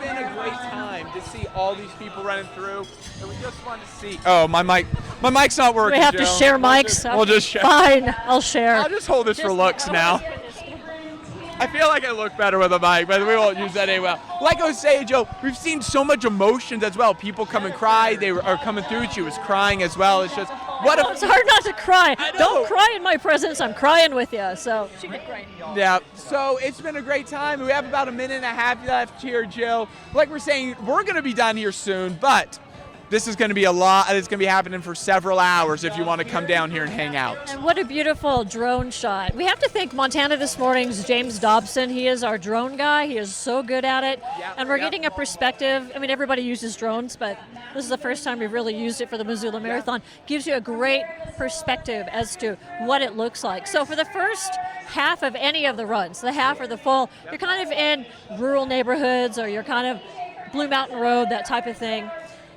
[SPEAKER 3] been a great time to see all these people running through, and we just want to see. Oh, my mic's not working.
[SPEAKER 2] We have
[SPEAKER 3] Jill.
[SPEAKER 2] to share mics.
[SPEAKER 3] We'll just share.
[SPEAKER 2] Fine, I'll share.
[SPEAKER 3] I'll just hold this for looks now. I feel like I look better with a mic, but we won't use that anyway. Like I was saying, Joe, we've seen so much emotions as well. People come and cry. They are coming through. She was crying as well. It's just,
[SPEAKER 2] it's hard not to cry. Don't cry in my presence. I'm crying with you. So she did great.
[SPEAKER 3] Yeah. So it's been a great time. We have about a minute and a half left here, Jill. Like we're saying, we're going to be done here soon, but this is going to be a lot. It's going to be happening for several hours if you want to come down here and hang out.
[SPEAKER 2] And what a beautiful drone shot. We have to thank Montana This Morning's James Dobson. He is our drone guy. He is so good at it. And we're getting a perspective. I mean, everybody uses drones, but this is the first time we've really used it for the Missoula Marathon. Gives you a great perspective as to what it looks like. So for the first half of any of the runs, the half or the full, you're kind of in rural neighborhoods, or you're kind of Blue Mountain Road, that type of thing.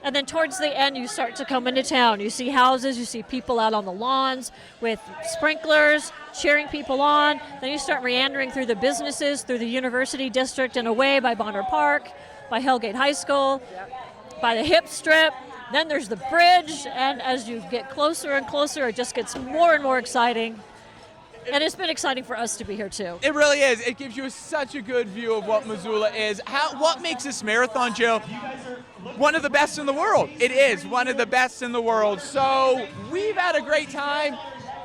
[SPEAKER 2] And then towards the end, you start to come into town. You see houses, you see people out on the lawns with sprinklers, cheering people on. Then you start meandering through the businesses, through the University District and away by Bonner Park, by Hellgate High School, by the Hip Strip. Then there's the bridge, and as you get closer and closer, it just gets more and more exciting. And it's been exciting for us to be here, too.
[SPEAKER 3] It really is. It gives you such a good view of what Missoula is. What makes this marathon, Joe, one of the best in the world? It is one of the best in the world. So we've had a great time.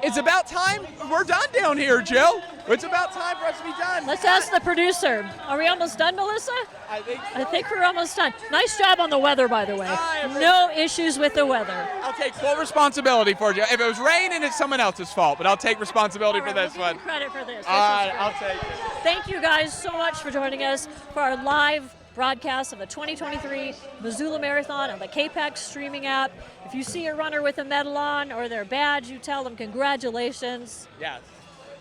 [SPEAKER 3] It's about time we're done down here, Jill. It's about time for us to be done.
[SPEAKER 2] Let's ask the producer. Are we almost done, Melissa?
[SPEAKER 3] I think so.
[SPEAKER 2] I think we're almost done. Nice job on the weather, by the way. No issues with the weather.
[SPEAKER 3] I'll take full responsibility for it. If it was raining, it's someone else's fault, but I'll take responsibility for this one.
[SPEAKER 2] Credit for this.
[SPEAKER 3] All right, I'll take it.
[SPEAKER 2] Thank you guys so much for joining us for our live broadcast of the 2023 Missoula Marathon on the KPAX streaming app. If you see a runner with a medal on or their badge, you tell them congratulations.
[SPEAKER 3] Yes.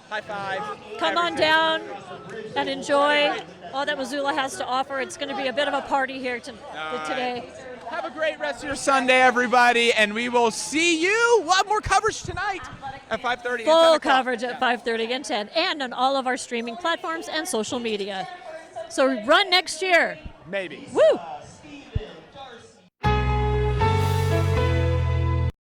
[SPEAKER 3] High five.
[SPEAKER 2] Come on down and enjoy all that Missoula has to offer. It's going to be a bit of a party here today.
[SPEAKER 3] Have a great rest of your Sunday, everybody, and we will see you. We'll have more coverage tonight at 5:30.
[SPEAKER 2] Full coverage at 5:30 and 10, and on all of our streaming platforms and social media. So run next year.
[SPEAKER 3] Maybe.
[SPEAKER 2] Woo!